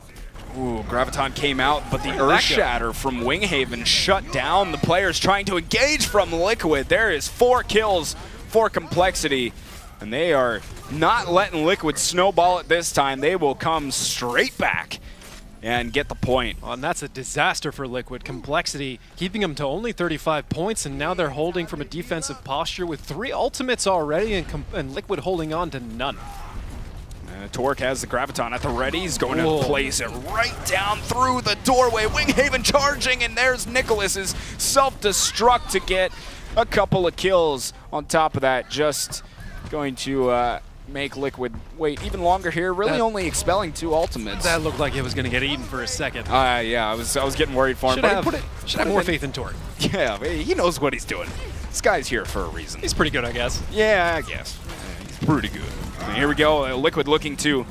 Ooh, Graviton came out, but the Earth Shatter from Winghaven shut down the players trying to engage from Liquid. There is 4 kills for CompLexity, and they are not letting Liquid snowball it this time. They will come straight back and get the point. Oh, and that's a disaster for Liquid. CompLexity keeping them to only 35 points, and now they're holding from a defensive posture with 3 ultimates already, and Liquid holding on to none. Torque has the Graviton at the ready. He's going to place it right down through the doorway. Winghaven charging, and there's Nicholas's self-destruct to get a couple of kills on top of that. Just going to make Liquid wait even longer here, really only expelling 2 ultimates. That looked like it was going to get eaten for a second. Yeah, I was getting worried for him. Should have more faith in Torque. Yeah, he knows what he's doing. This guy's here for a reason. He's pretty good, I guess. Yeah, I guess. He's pretty good. And here we go, Liquid looking to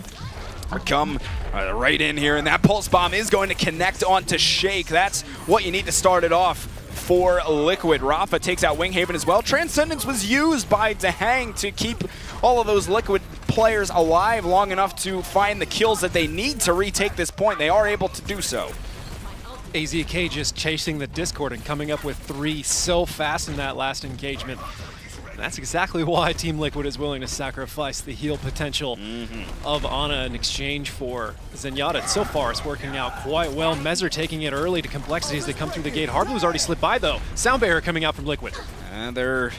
come right in here, and that Pulse Bomb is going to connect onto Shake. That's what you need to start it off for Liquid. Rafa takes out Winghaven as well. Transcendence was used by Dahang to keep all of those Liquid players alive long enough to find the kills that they need to retake this point. They are able to do so. AZK just chasing the Discord and coming up with 3 so fast in that last engagement. That's exactly why Team Liquid is willing to sacrifice the heal potential of Ana in exchange for Zenyatta. So far, it's working out quite well. Mezzer taking it early to CompLexity as they come through the gate. Hardblue's already slipped by, though. Sound Barrier coming out from Liquid. And they're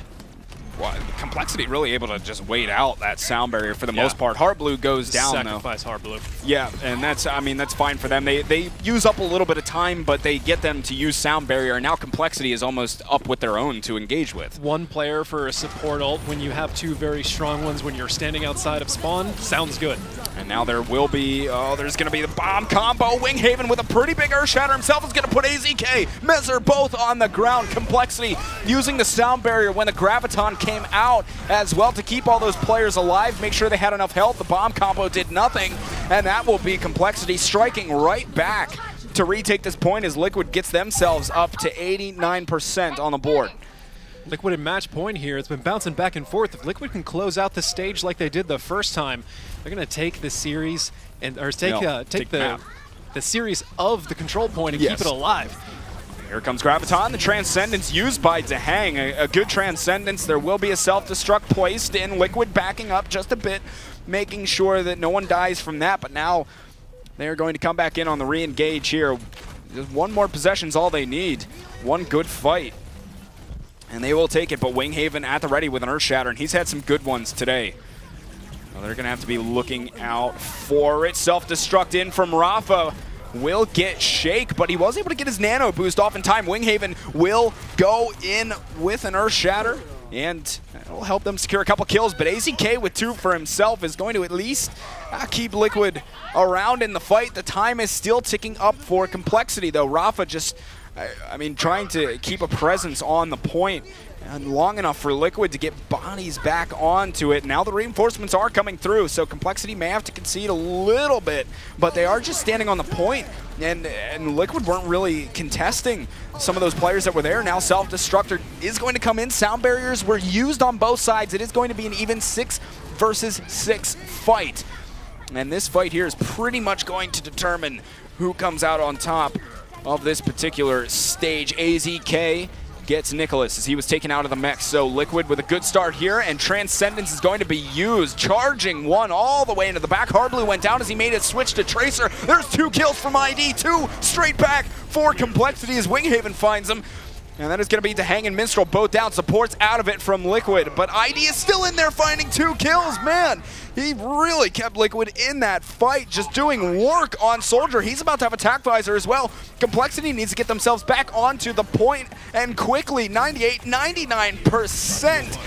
CompLexity really able to just wait out that Sound Barrier for the most part. Hardblue goes down, Sacrifice Hardblue. Yeah, and that's fine for them. They use up a little bit of time, but they get them to use Sound Barrier, and now CompLexity is almost up with their own to engage with. 1 player for a support ult when you have 2 very strong ones when you're standing outside of spawn. Sounds good. And now there will be, there's going to be the bomb combo. Winghaven with a pretty big Earth Shatter himself is going to put AZK, Mezzer both on the ground. CompLexity using the Sound Barrier when the Graviton came out as well to keep all those players alive, make sure they had enough health. The bomb combo did nothing, and that will be CompLexity striking right back to retake this point as Liquid gets themselves up to 89% on the board. Liquid in match point here. It's been bouncing back and forth. If Liquid can close out the stage like they did the first time, they're going to take the series and take the series of the control point and keep it alive. Here comes Graviton, the Transcendence used by Dahang. A good Transcendence. There will be a self-destruct placed in. Liquid backing up just a bit, making sure that no one dies from that. But now they're going to come back in on the re-engage here. Just 1 more possession's all they need. 1 good fight. And they will take it, but Winghaven at the ready with an Earth Shatter, and he's had some good ones today. Well, they're going to have to be looking out for it. Self-destruct in from Rafa. Will get Shake, but he was able to get his nano boost off in time. Winghaven will go in with an Earth Shatter, and it'll help them secure a couple kills, but AZK with 2 for himself is going to at least keep Liquid around in the fight. The time is still ticking up for CompLexity, though. Rafa just, trying to keep a presence on the point and long enough for Liquid to get bodies back onto it. Now the reinforcements are coming through, so CompLexity may have to concede a little bit, but they are just standing on the point, and Liquid weren't really contesting some of those players that were there. Now self-destructor is going to come in. Sound barriers were used on both sides. It is going to be an even 6 versus 6 fight, and this fight here is pretty much going to determine who comes out on top of this particular stage. AZK gets Nicholas as he was taken out of the mech. So Liquid with a good start here, and Transcendence is going to be used. Charging 1 all the way into the back. Hardblue went down as he made a switch to Tracer. There's 2 kills from ID, 2 straight back for CompLexity as Winghaven finds him. And that is going to be Dahang and Minstrel both down. Support's out of it from Liquid, but ID is still in there finding 2 kills. Man, he really kept Liquid in that fight, just doing work on Soldier. He's about to have Attack Visor as well. CompLexity needs to get themselves back onto the point, and quickly, 98, 99%.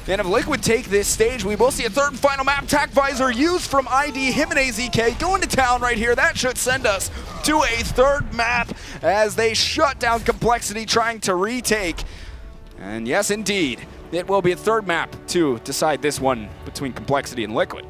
And if Liquid take this stage, we will see a 3rd and final map. Attack Visor used from ID, him and AZK going to town right here. That should send us to a 3rd map as they shut down CompLexity trying to retake. And yes, indeed, it will be a 3rd map to decide this one between CompLexity and Liquid.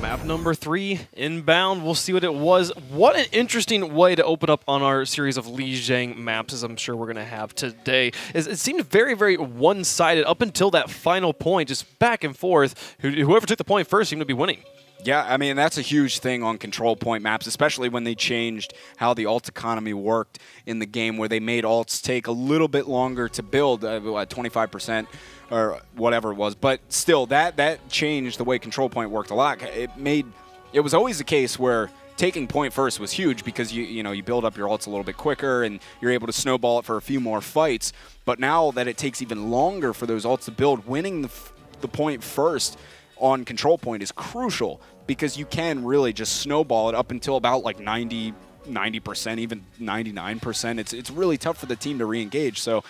Map number 3, inbound. We'll see what it was. What an interesting way to open up on our series of Lijiang maps, as I'm sure we're going to have today. It seemed very, very one-sided up until that final point, just back and forth. Whoever took the point first seemed to be winning. Yeah, I mean, that's a huge thing on control point maps, especially when they changed how the ult economy worked in the game, where they made ults take a little bit longer to build, 25% or whatever it was. But still, that changed the way control point worked a lot. It was always the case where taking point first was huge because you build up your ults a little bit quicker and you're able to snowball it for a few more fights. But now that it takes even longer for those ults to build, winning the point first on control point is crucial because you can really just snowball it up until about like 90%, even 99%. It's really tough for the team to re-engage. So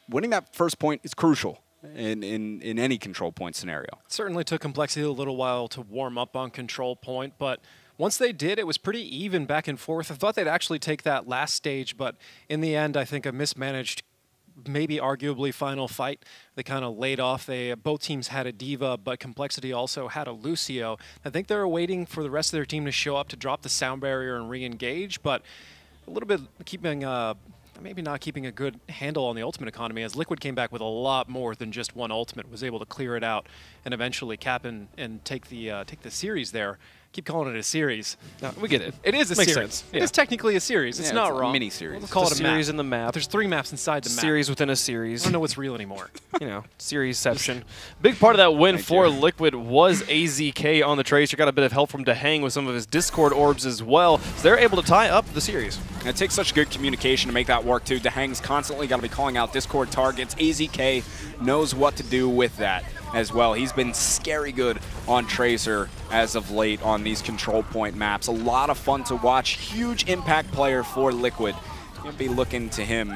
winning that first point is crucial in any control point scenario. It certainly took CompLexity a little while to warm up on control point, but once they did, it was pretty even back and forth. I thought they'd actually take that last stage, but in the end, I think a mismanaged, maybe arguably final fight. They kind of laid off. Both teams had a diva, but CompLexity also had a Lucio. I think they were waiting for the rest of their team to show up to drop the sound barrier and re-engage, but a little bit keeping, maybe not keeping a good handle on the ultimate economy, as Liquid came back with a lot more than just one ultimate, was able to clear it out and eventually cap and take the series there. Keep calling it a series. No, we get it. It is a Makes series. sense. It is technically a series. It's not wrong. A mini-series. We'll call it a series map. in the map. There's 3 maps inside the map. Series within a series. I don't know what's real anymore. Seriesception. Big part of that win for Liquid was AZK on the Tracer. Got a bit of help from Dahang with some of his Discord orbs as well. So they're able to tie up the series. And it takes such good communication to make that work, too. Dahang's constantly got to be calling out Discord targets. AZK knows what to do with that as well. He's been scary good on Tracer as of late on these control point maps. A lot of fun to watch. Huge impact player for Liquid. Going to be looking to him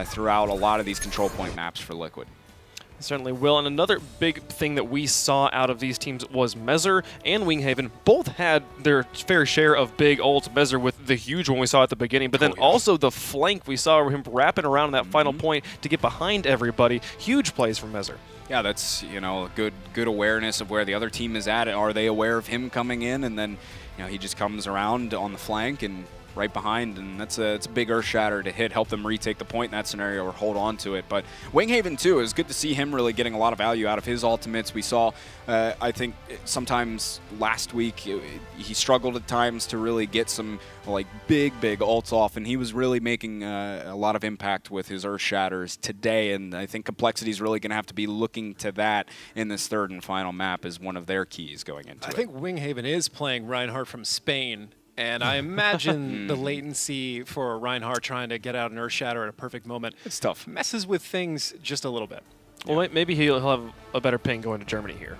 throughout a lot of these control point maps for Liquid. Certainly will. And another big thing that we saw out of these teams was Mezzer and Winghaven. Both had their fair share of big ults. Mezzer with the huge one we saw at the beginning, but then also the flank we saw him wrapping around that final point to get behind everybody. Huge plays from Mezzer. Yeah, that's, good awareness of where the other team is at. Are they aware of him coming in? And then, he just comes around on the flank and right behind, and it's a big earth shatter to help them retake the point in that scenario or hold on to it. But Winghaven too, it was good to see him really getting a lot of value out of his ultimates. We saw, I think sometimes last week he struggled at times to really get some big ults off, and he was really making a lot of impact with his earth shatters today. And I think CompLexity is really going to have to be looking to that in this third and final map as one of their keys going into it. I think Winghaven is playing Reinhardt from Spain. And I imagine the latency for Reinhardt trying to get out an Earth Shatter at a perfect moment, it's tough. Messes with things just a little bit. Well, maybe he'll have a better ping going to Germany here.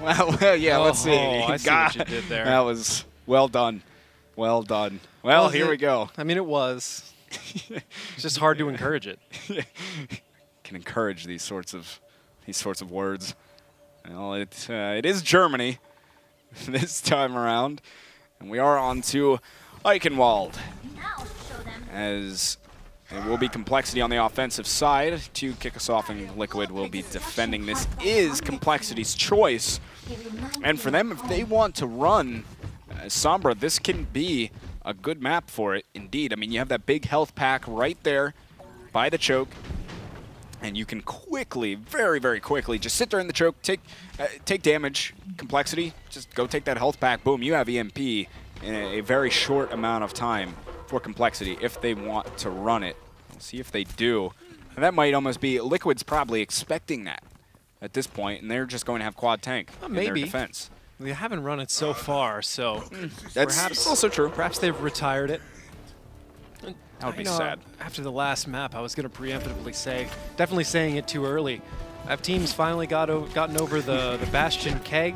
Well, yeah, let's see. I see what you did there. That was well done. Well done. Well, here we go. I mean, it was. It's just hard to encourage it. Can encourage these sorts of words. Well, it is Germany this time around. And we are on to Eichenwald, as it will be CompLexity on the offensive side to kick us off, and Liquid will be defending. This is CompLexity's choice. And for them, if they want to run Sombra, this can be a good map for it, indeed. I mean, you have that big health pack right there by the choke. And you can quickly, very, very quickly, just sit there in the choke, take damage. CompLexity, just go take that health pack. Boom, you have EMP in a very short amount of time for CompLexity if they want to run it. We'll see if they do. And that might almost be, Liquid's probably expecting that at this point, and they're just going to have quad tank in their defense. They haven't run it so far, so that's perhaps also true. Perhaps they've retired it. That would be sad. After the last map, I was going to preemptively say, definitely saying it too early. Have teams finally gotten over the Bastion keg?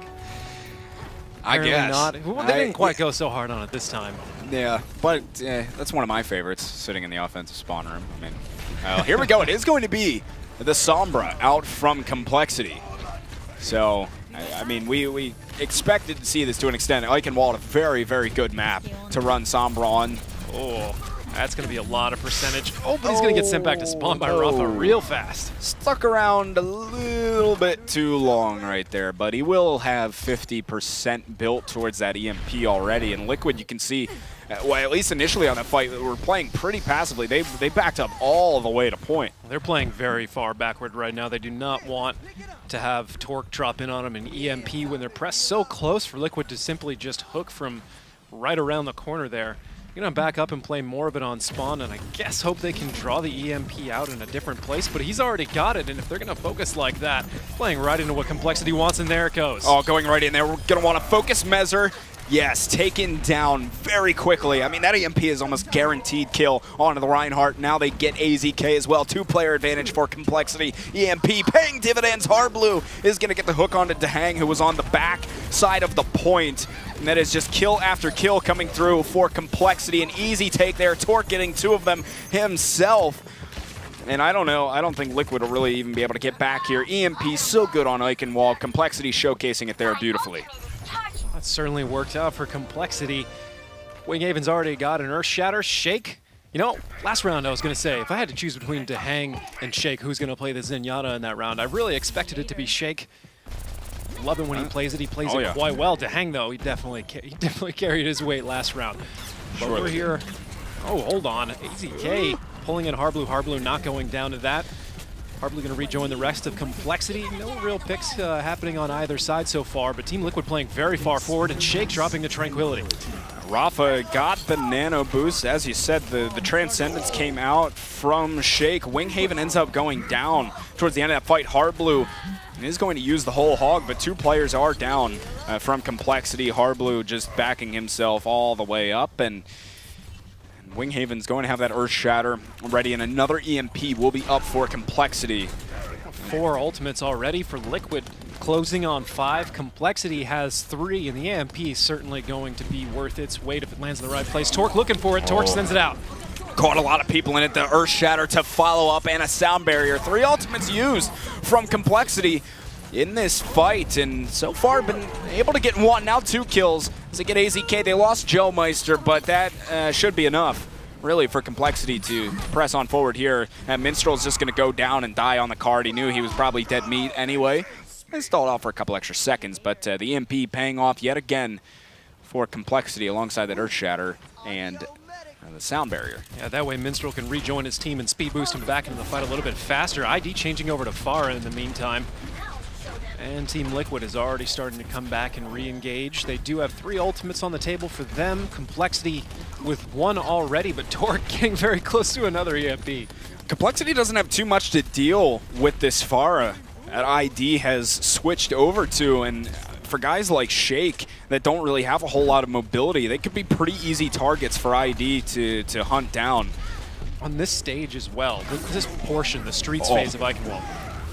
I guess. Not. Well, they didn't quite go so hard on it this time. Yeah, but that's one of my favorites, sitting in the offensive spawn room. I mean, here we go. It is going to be the Sombra out from CompLexity. So, I mean, we expected to see this to an extent. Eichenwald, a very, very good map to run Sombra on. Oh. That's going to be a lot of percentage. Oh, but he's going to get sent back to spawn by Rafa real fast. Stuck around a little bit too long right there, but he will have 50% built towards that EMP already. And Liquid, you can see, well, at least initially on that fight, we're playing pretty passively. They backed up all the way to point. They're playing very far backward right now. They do not want to have Torque drop in on them in EMP when they're pressed so close for Liquid to simply just hook from right around the corner there. You're going to back up and play more of it on spawn, and I guess hope they can draw the EMP out in a different place, but he's already got it, and if they're going to focus like that, playing right into what CompLexity wants, and there it goes. Oh, going right in there. We're going to want to focus Mezer. Yes, taken down very quickly. I mean, that EMP is almost guaranteed kill onto the Reinhardt. Now they get AZK as well. 2-player advantage for CompLexity. EMP paying dividends. Hardblue is going to get the hook onto Dahang, who was on the back side of the point. And that is just kill after kill coming through for CompLexity. An easy take there. Torque getting 2 of them himself. And I don't know. I don't think Liquid will really even be able to get back here. EMP so good on Eichenwald. CompLexity showcasing it there beautifully. That certainly worked out for CompLexity. Winghaven's already got an Earth Shatter. Shake, you know, last round I was going to say, if I had to choose between Dahang and Shake, who's going to play the Zenyatta in that round, I really expected it to be Shake. Love it when he plays it. He plays it quite well. Dahang, though, he definitely carried his weight last round. But we're here. Oh, hold on. AZK pulling in Hardblue. Hardblue not going down to that. Hardblue going to rejoin the rest of CompLexity. No real picks happening on either side so far, but Team Liquid playing very far forward, and Shake dropping the Tranquility. Rafa got the nano boost. As you said, the Transcendence came out from Shake. Winghaven ends up going down towards the end of that fight. Hardblue is going to use the whole hog, but 2 players are down from CompLexity. Hardblue just backing himself all the way up, and Winghaven's going to have that Earth Shatter ready, and another EMP will be up for CompLexity. 4 ultimates already for Liquid, closing on 5. CompLexity has 3, and the EMP is certainly going to be worth its weight if it lands in the right place. Torque looking for it. Torque sends it out. Caught a lot of people in it. The Earth Shatter to follow up, and a Sound Barrier. 3 ultimates used from CompLexity in this fight, and so far been able to get 1, now 2 kills as they get AZK. They lost Joe Meister, but that should be enough, really, for CompLexity to press on forward here. And Minstrel's just going to go down and die on the card. He knew he was probably dead meat anyway. They stalled off for a couple extra seconds, but the EMP paying off yet again for CompLexity alongside that Earth Shatter and the Sound Barrier. Yeah, that way Minstrel can rejoin his team and speed boost him back into the fight a little bit faster. ID changing over to Farah in the meantime. And Team Liquid is already starting to come back and re-engage. They do have 3 ultimates on the table for them. CompLexity with 1 already, but Torque getting very close to another EMP. CompLexity doesn't have too much to deal with this Farah that ID has switched over to, and for guys like Shake that don't really have a whole lot of mobility, they could be pretty easy targets for ID to hunt down. On this stage as well, this portion, the streets phase of Eichenwald.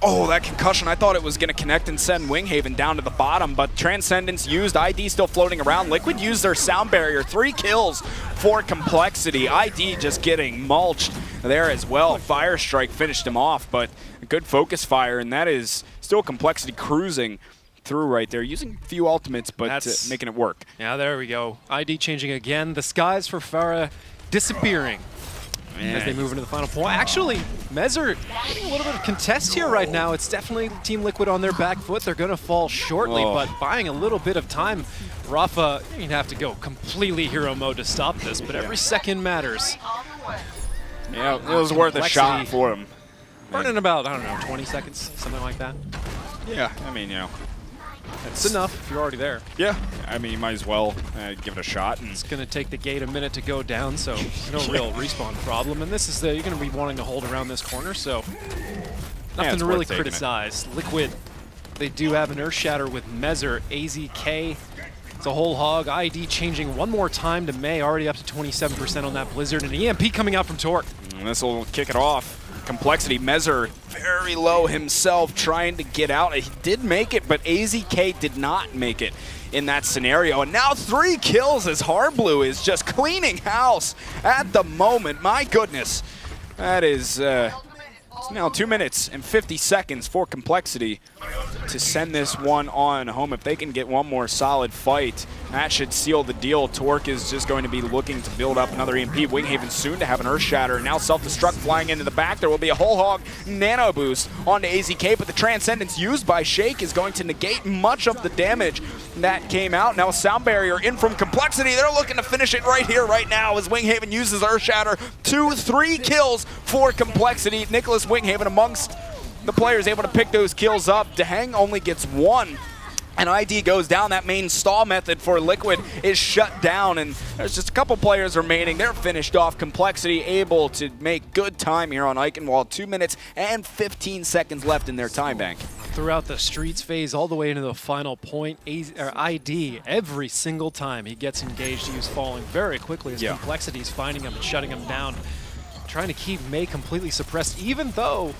Oh, that concussion. I thought it was going to connect and send Winghaven down to the bottom, but Transcendence used. ID still floating around. Liquid used their Sound Barrier. 3 kills for CompLexity. ID just getting mulched there as well. Fire Strike finished him off, but a good focus fire, and that is still CompLexity cruising through right there, using a few ultimates, but making it work. Yeah, there we go. ID changing again. The skies for Farah disappearing. As they move into the final point. Actually, Mezer getting a little bit of contest here right now. It's definitely Team Liquid on their back foot. They're going to fall shortly, but buying a little bit of time. Rafa, you'd have to go completely hero mode to stop this, but every second matters. Yeah, it was worth a shot for him. Burning about, I don't know, 20 seconds, something like that. Yeah, I mean, you know. It's enough if you're already there. Yeah, I mean, you might as well give it a shot. And it's going to take the gate a minute to go down, so no real respawn problem. And this is you're going to be wanting to hold around this corner, so nothing to really criticize. Liquid, they do have an Earth Shatter with Mezer, AZK. It's a whole hog. ID changing 1 more time to May, already up to 27% on that Blizzard, and EMP coming out from Torque. And this will kick it off. CompLexity, Mezer very low himself, trying to get out. He did make it, but AZK did not make it in that scenario. And now 3 kills as Hardblue is just cleaning house at the moment. My goodness, that is It's now 2 minutes and 50 seconds for CompLexity to send this one on home. If they can get one more solid fight, that should seal the deal. Torque is just going to be looking to build up another EMP. Winghaven soon to have an Earth Shatter. Now Self-Destruct flying into the back. There will be a Whole Hog Nano Boost onto AZK, but the Transcendence used by Shake is going to negate much of the damage that came out. Now Sound Barrier in from CompLexity. They're looking to finish it right here, right now, as Winghaven uses Earth Shatter. 2-3 kills for CompLexity. Nicholas Winghaven amongst the players able to pick those kills up. Dehang only gets 1. And ID goes down. That main stall method for Liquid is shut down, and there's just a couple players remaining. They're finished off. CompLexity able to make good time here on Eichenwald. 2 minutes and 15 seconds left in their time bank. Throughout the streets phase, all the way into the final point, ID, every single time he gets engaged, he was falling very quickly as CompLexity is finding him and shutting him down, trying to keep May completely suppressed, even though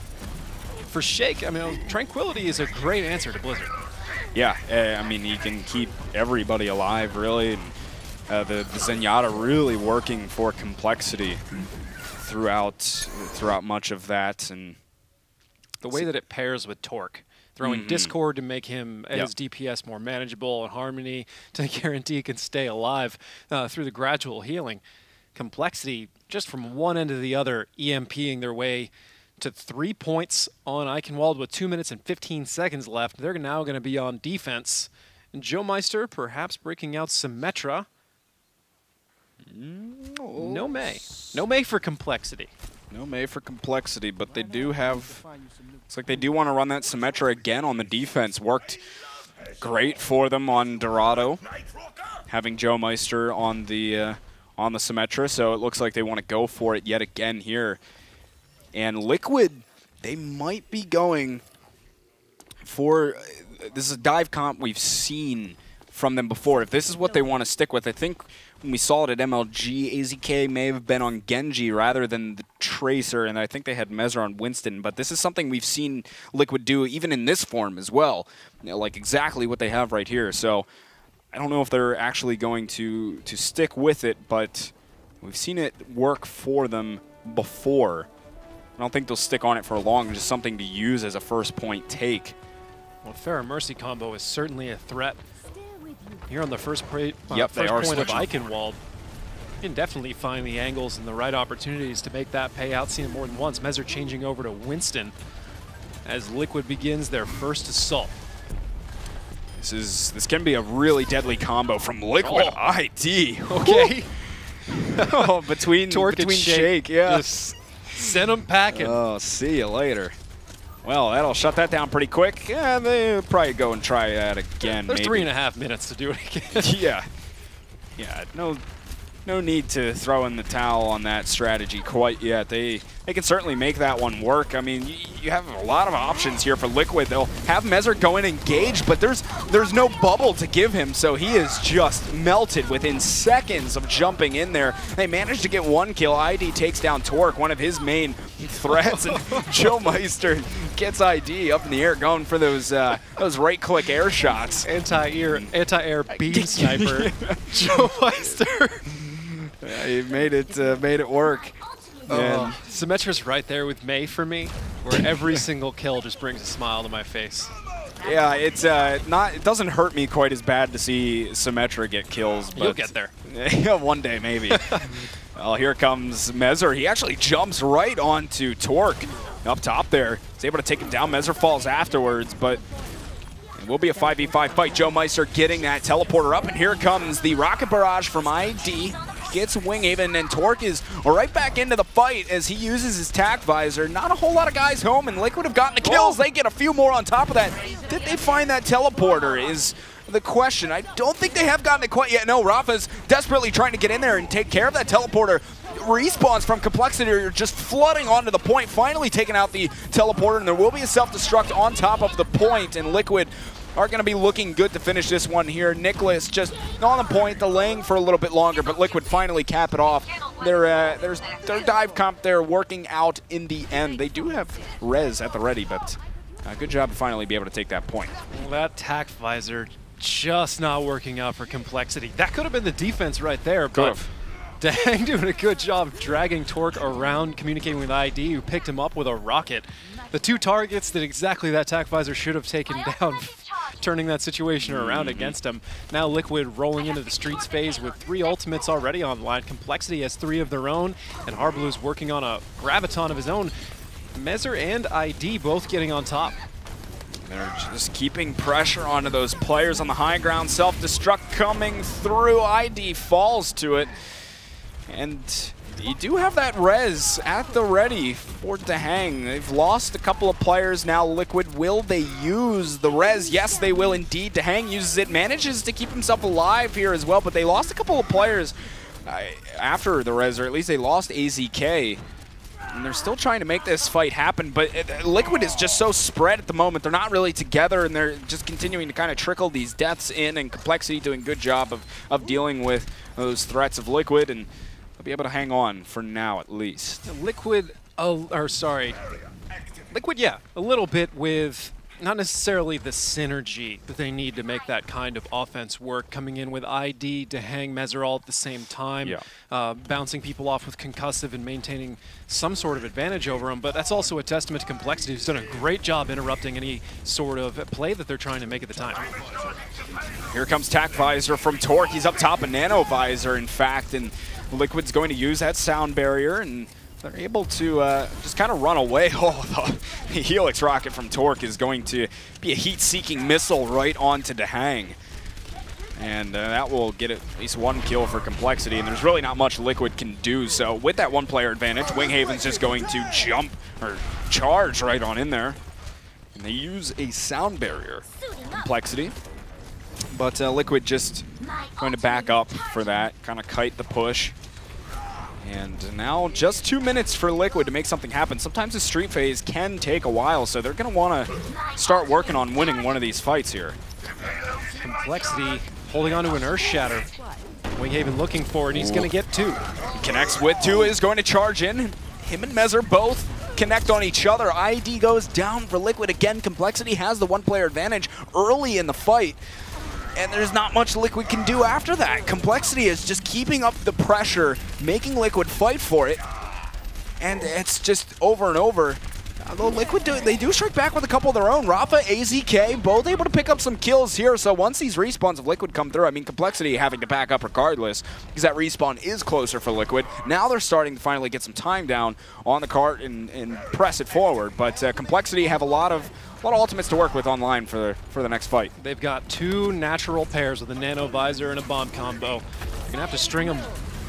for Shake, I mean, Tranquility is a great answer to Blizzard. Yeah, I mean, he can keep everybody alive, really. And, the Zenyatta really working for CompLexity throughout much of that. And the way that it pairs with Torque, throwing Discord to make him his DPS more manageable, and Harmony to guarantee he can stay alive through the gradual healing. CompLexity, just from one end to the other, EMPing their way to 3 points on Eichenwald with 2 minutes and 15 seconds left. They're now going to be on defense. And Joe Meister perhaps breaking out Symmetra. No May. No May for CompLexity. No May for CompLexity, but they do have... Looks like they do want to run that Symmetra again on the defense. Worked great for them on Dorado, having Joe Meister on the Symmetra, so it looks like they want to go for it yet again here. And Liquid, they might be going for, this is a dive comp we've seen from them before. If this is what they want to stick with, I think when we saw it at MLG, AZK may have been on Genji rather than the Tracer, and I think they had Mezra on Winston, but this is something we've seen Liquid do even in this form as well, you know, like exactly what they have right here. So I don't know if they're actually going to stick with it, but we've seen it work for them before. I don't think they'll stick on it for long, just something to use as a first point take. Well, Pharah Mercy combo is certainly a threat. Here on the first point of Eichenwald, you can definitely find the angles and the right opportunities to make that pay out. Seen it more than once. Mezzer changing over to Winston as Liquid begins their first assault. This can be a really deadly combo from Liquid ID. Okay. between Shake, yeah. Just send them packing. Oh, see you later. Well, that'll shut that down pretty quick. Yeah, they'll probably go and try that again. There's maybe. 3.5 minutes to do it again. Yeah, no need to throw in the towel on that strategy quite yet. They can certainly make that one work. I mean, you have a lot of options here for Liquid. They'll have Mezzer go and engage, but there's no bubble to give him, so he is just melted within seconds of jumping in there. They managed to get 1 kill. ID takes down Torque, one of his main threats, and Joe Meister gets ID up in the air, going for those right-click air shots. Anti-air beam sniper. Joe Meister. Yeah, he made it work. Symmetra's right there with May for me, where every single kill just brings a smile to my face. Yeah, it doesn't hurt me quite as bad to see Symmetra get kills. But you'll get there. One day, maybe. Well, here comes Mezzer. He actually jumps right onto Torque up top there. He's able to take him down. Mezzer falls afterwards, but it will be a 5v5 fight. Joe Meister getting that teleporter up, and here comes the rocket barrage from ID. Gets Winghaven, and Torque is right back into the fight as he uses his tack visor. Not a whole lot of guys home, and Liquid have gotten the kills. They get a few more on top of that. Did they find that teleporter is the question. I don't think they have gotten it quite yet. No, Rafa's desperately trying to get in there and take care of that teleporter. Respawns from CompLexity are just flooding onto the point, finally taking out the teleporter, and there will be a self-destruct on top of the point, and Liquid are going to be looking good to finish this one here. Nicholas just on the point, delaying for a little bit longer, but Liquid finally cap it off. Their dive comp there working out in the end. They do have res at the ready, but good job to finally be able to take that point. Well, that tack visor just not working out for CompLexity. That could have been the defense right there, but Dang, doing a good job dragging Torque around, communicating with ID, who picked him up with a rocket. The 2 targets that exactly that TAC Visor should have taken down, turning that situation around against him. Now Liquid rolling into the Streets phase with 3 ultimates already online. CompLexity has 3 of their own, and Harblu's working on a Graviton of his own. Mezzer and ID both getting on top. They're just keeping pressure onto those players on the high ground. Self-destruct coming through. ID falls to it. And you do have that res at the ready for it to hang. They've lost a couple of players now. Liquid, will they use the res? Yes, they will indeed. To hang uses it, manages to keep himself alive here as well, but they lost a couple of players after the res, or at least they lost AZK. And they're still trying to make this fight happen, but Liquid is just so spread at the moment. They're not really together, and they're just continuing to kind of trickle these deaths in, and CompLexity doing a good job of dealing with those threats of Liquid, and they'll be able to hang on for now at least. Liquid, Liquid, yeah, a little bit with not necessarily the synergy that they need to make that kind of offense work. Coming in with ID to hang Mezzer all at the same time, bouncing people off with concussive and maintaining some sort of advantage over them. But that's also a testament to CompLexity, who's done a great job interrupting any sort of play that they're trying to make at the time. Here comes TAC Visor from Torque. He's up top of Nano Visor, in fact, and Liquid's going to use that sound barrier, and they're able to just kind of run away. Oh, the Helix rocket from Torque is going to be a heat-seeking missile right onto Dehang. And that will get at least 1 kill for CompLexity, and there's really not much Liquid can do. So with that 1-player advantage, Winghaven's just going to jump or charge right on in there. And they use a sound barrier, CompLexity. But Liquid just going to back up for that, kind of kite the push. And now just 2 minutes for Liquid to make something happen. Sometimes the street phase can take a while, so they're going to want to start working on winning one of these fights here. CompLexity holding on to an Earth Shatter. Winghaven looking for it. He's going to get 2. He connects with 2, is going to charge in. Him and Mezzer both connect on each other. ID goes down for Liquid again. CompLexity has the 1-player advantage early in the fight. And there's not much Liquid can do after that. CompLexity is just keeping up the pressure, making Liquid fight for it. And it's just over and over. Although Liquid, they do strike back with a couple of their own. Rafa, AZK, both able to pick up some kills here. So once these respawns of Liquid come through, I mean, CompLexity having to back up regardless, because that respawn is closer for Liquid. Now they're starting to finally get some time down on the cart and press it forward. But CompLexity have a lot of ultimates to work with online for the next fight. They've got 2 natural pairs with a Nano Visor and a bomb combo. You're going to have to string them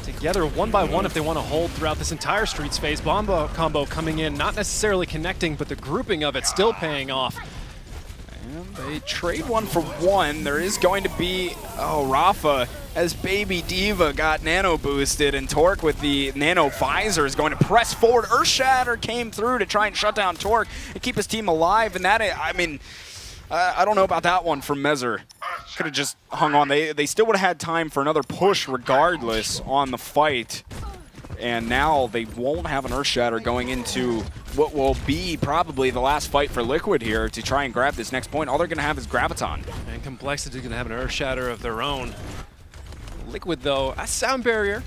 together 1 by 1 if they want to hold throughout this entire Streets phase. Bomb combo coming in, not necessarily connecting, but the grouping of it still paying off. And they trade 1 for 1. There is going to be, Rafa, as Baby Diva got nano boosted, and Torque with the Nano Visor is going to press forward. Earthshatter came through to try and shut down Torque and keep his team alive, and that, I mean, I don't know about that one from Mezzer. Could have just hung on. They still would have had time for another push regardless on the fight. And now they won't have an Earthshatter going into what will be probably the last fight for Liquid here to try and grab this next point. All they're going to have is Graviton. And CompLexity is going to have an Earthshatter of their own. Liquid, though, a sound barrier,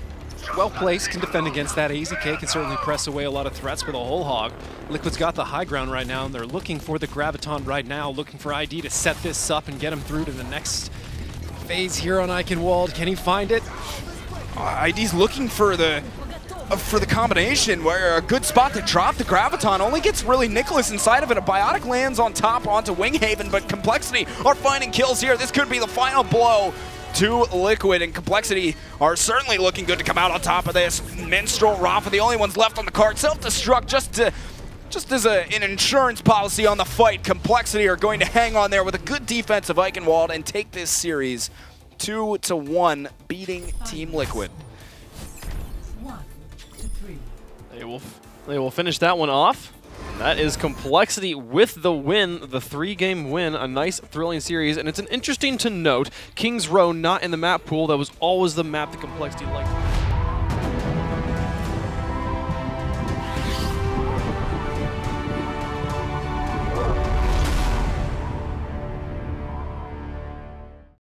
well placed, can defend against that. AZK can certainly press away a lot of threats with a whole hog. Liquid's got the high ground right now, and they're looking for the Graviton right now, looking for ID to set this up and get him through to the next phase here on Eichenwald. Can he find it? ID's looking for the combination, where a good spot to drop the Graviton. Only gets really Nicholas inside of it. A Biotic lands on top onto Winghaven, but CompLexity are finding kills here. This could be the final blow to Liquid, and CompLexity are certainly looking good to come out on top of this. Minstrel, Rafa, the only ones left on the card. Self-destruct just as an insurance policy on the fight. CompLexity are going to hang on there with a good defense of Eichenwald and take this series 2-1, beating Team Liquid. 1 to 3. They will finish that one off. That is CompLexity with the win, the 3-game win, a nice, thrilling series. And it's interesting to note, Kings Row not in the map pool. That was always the map that CompLexity liked.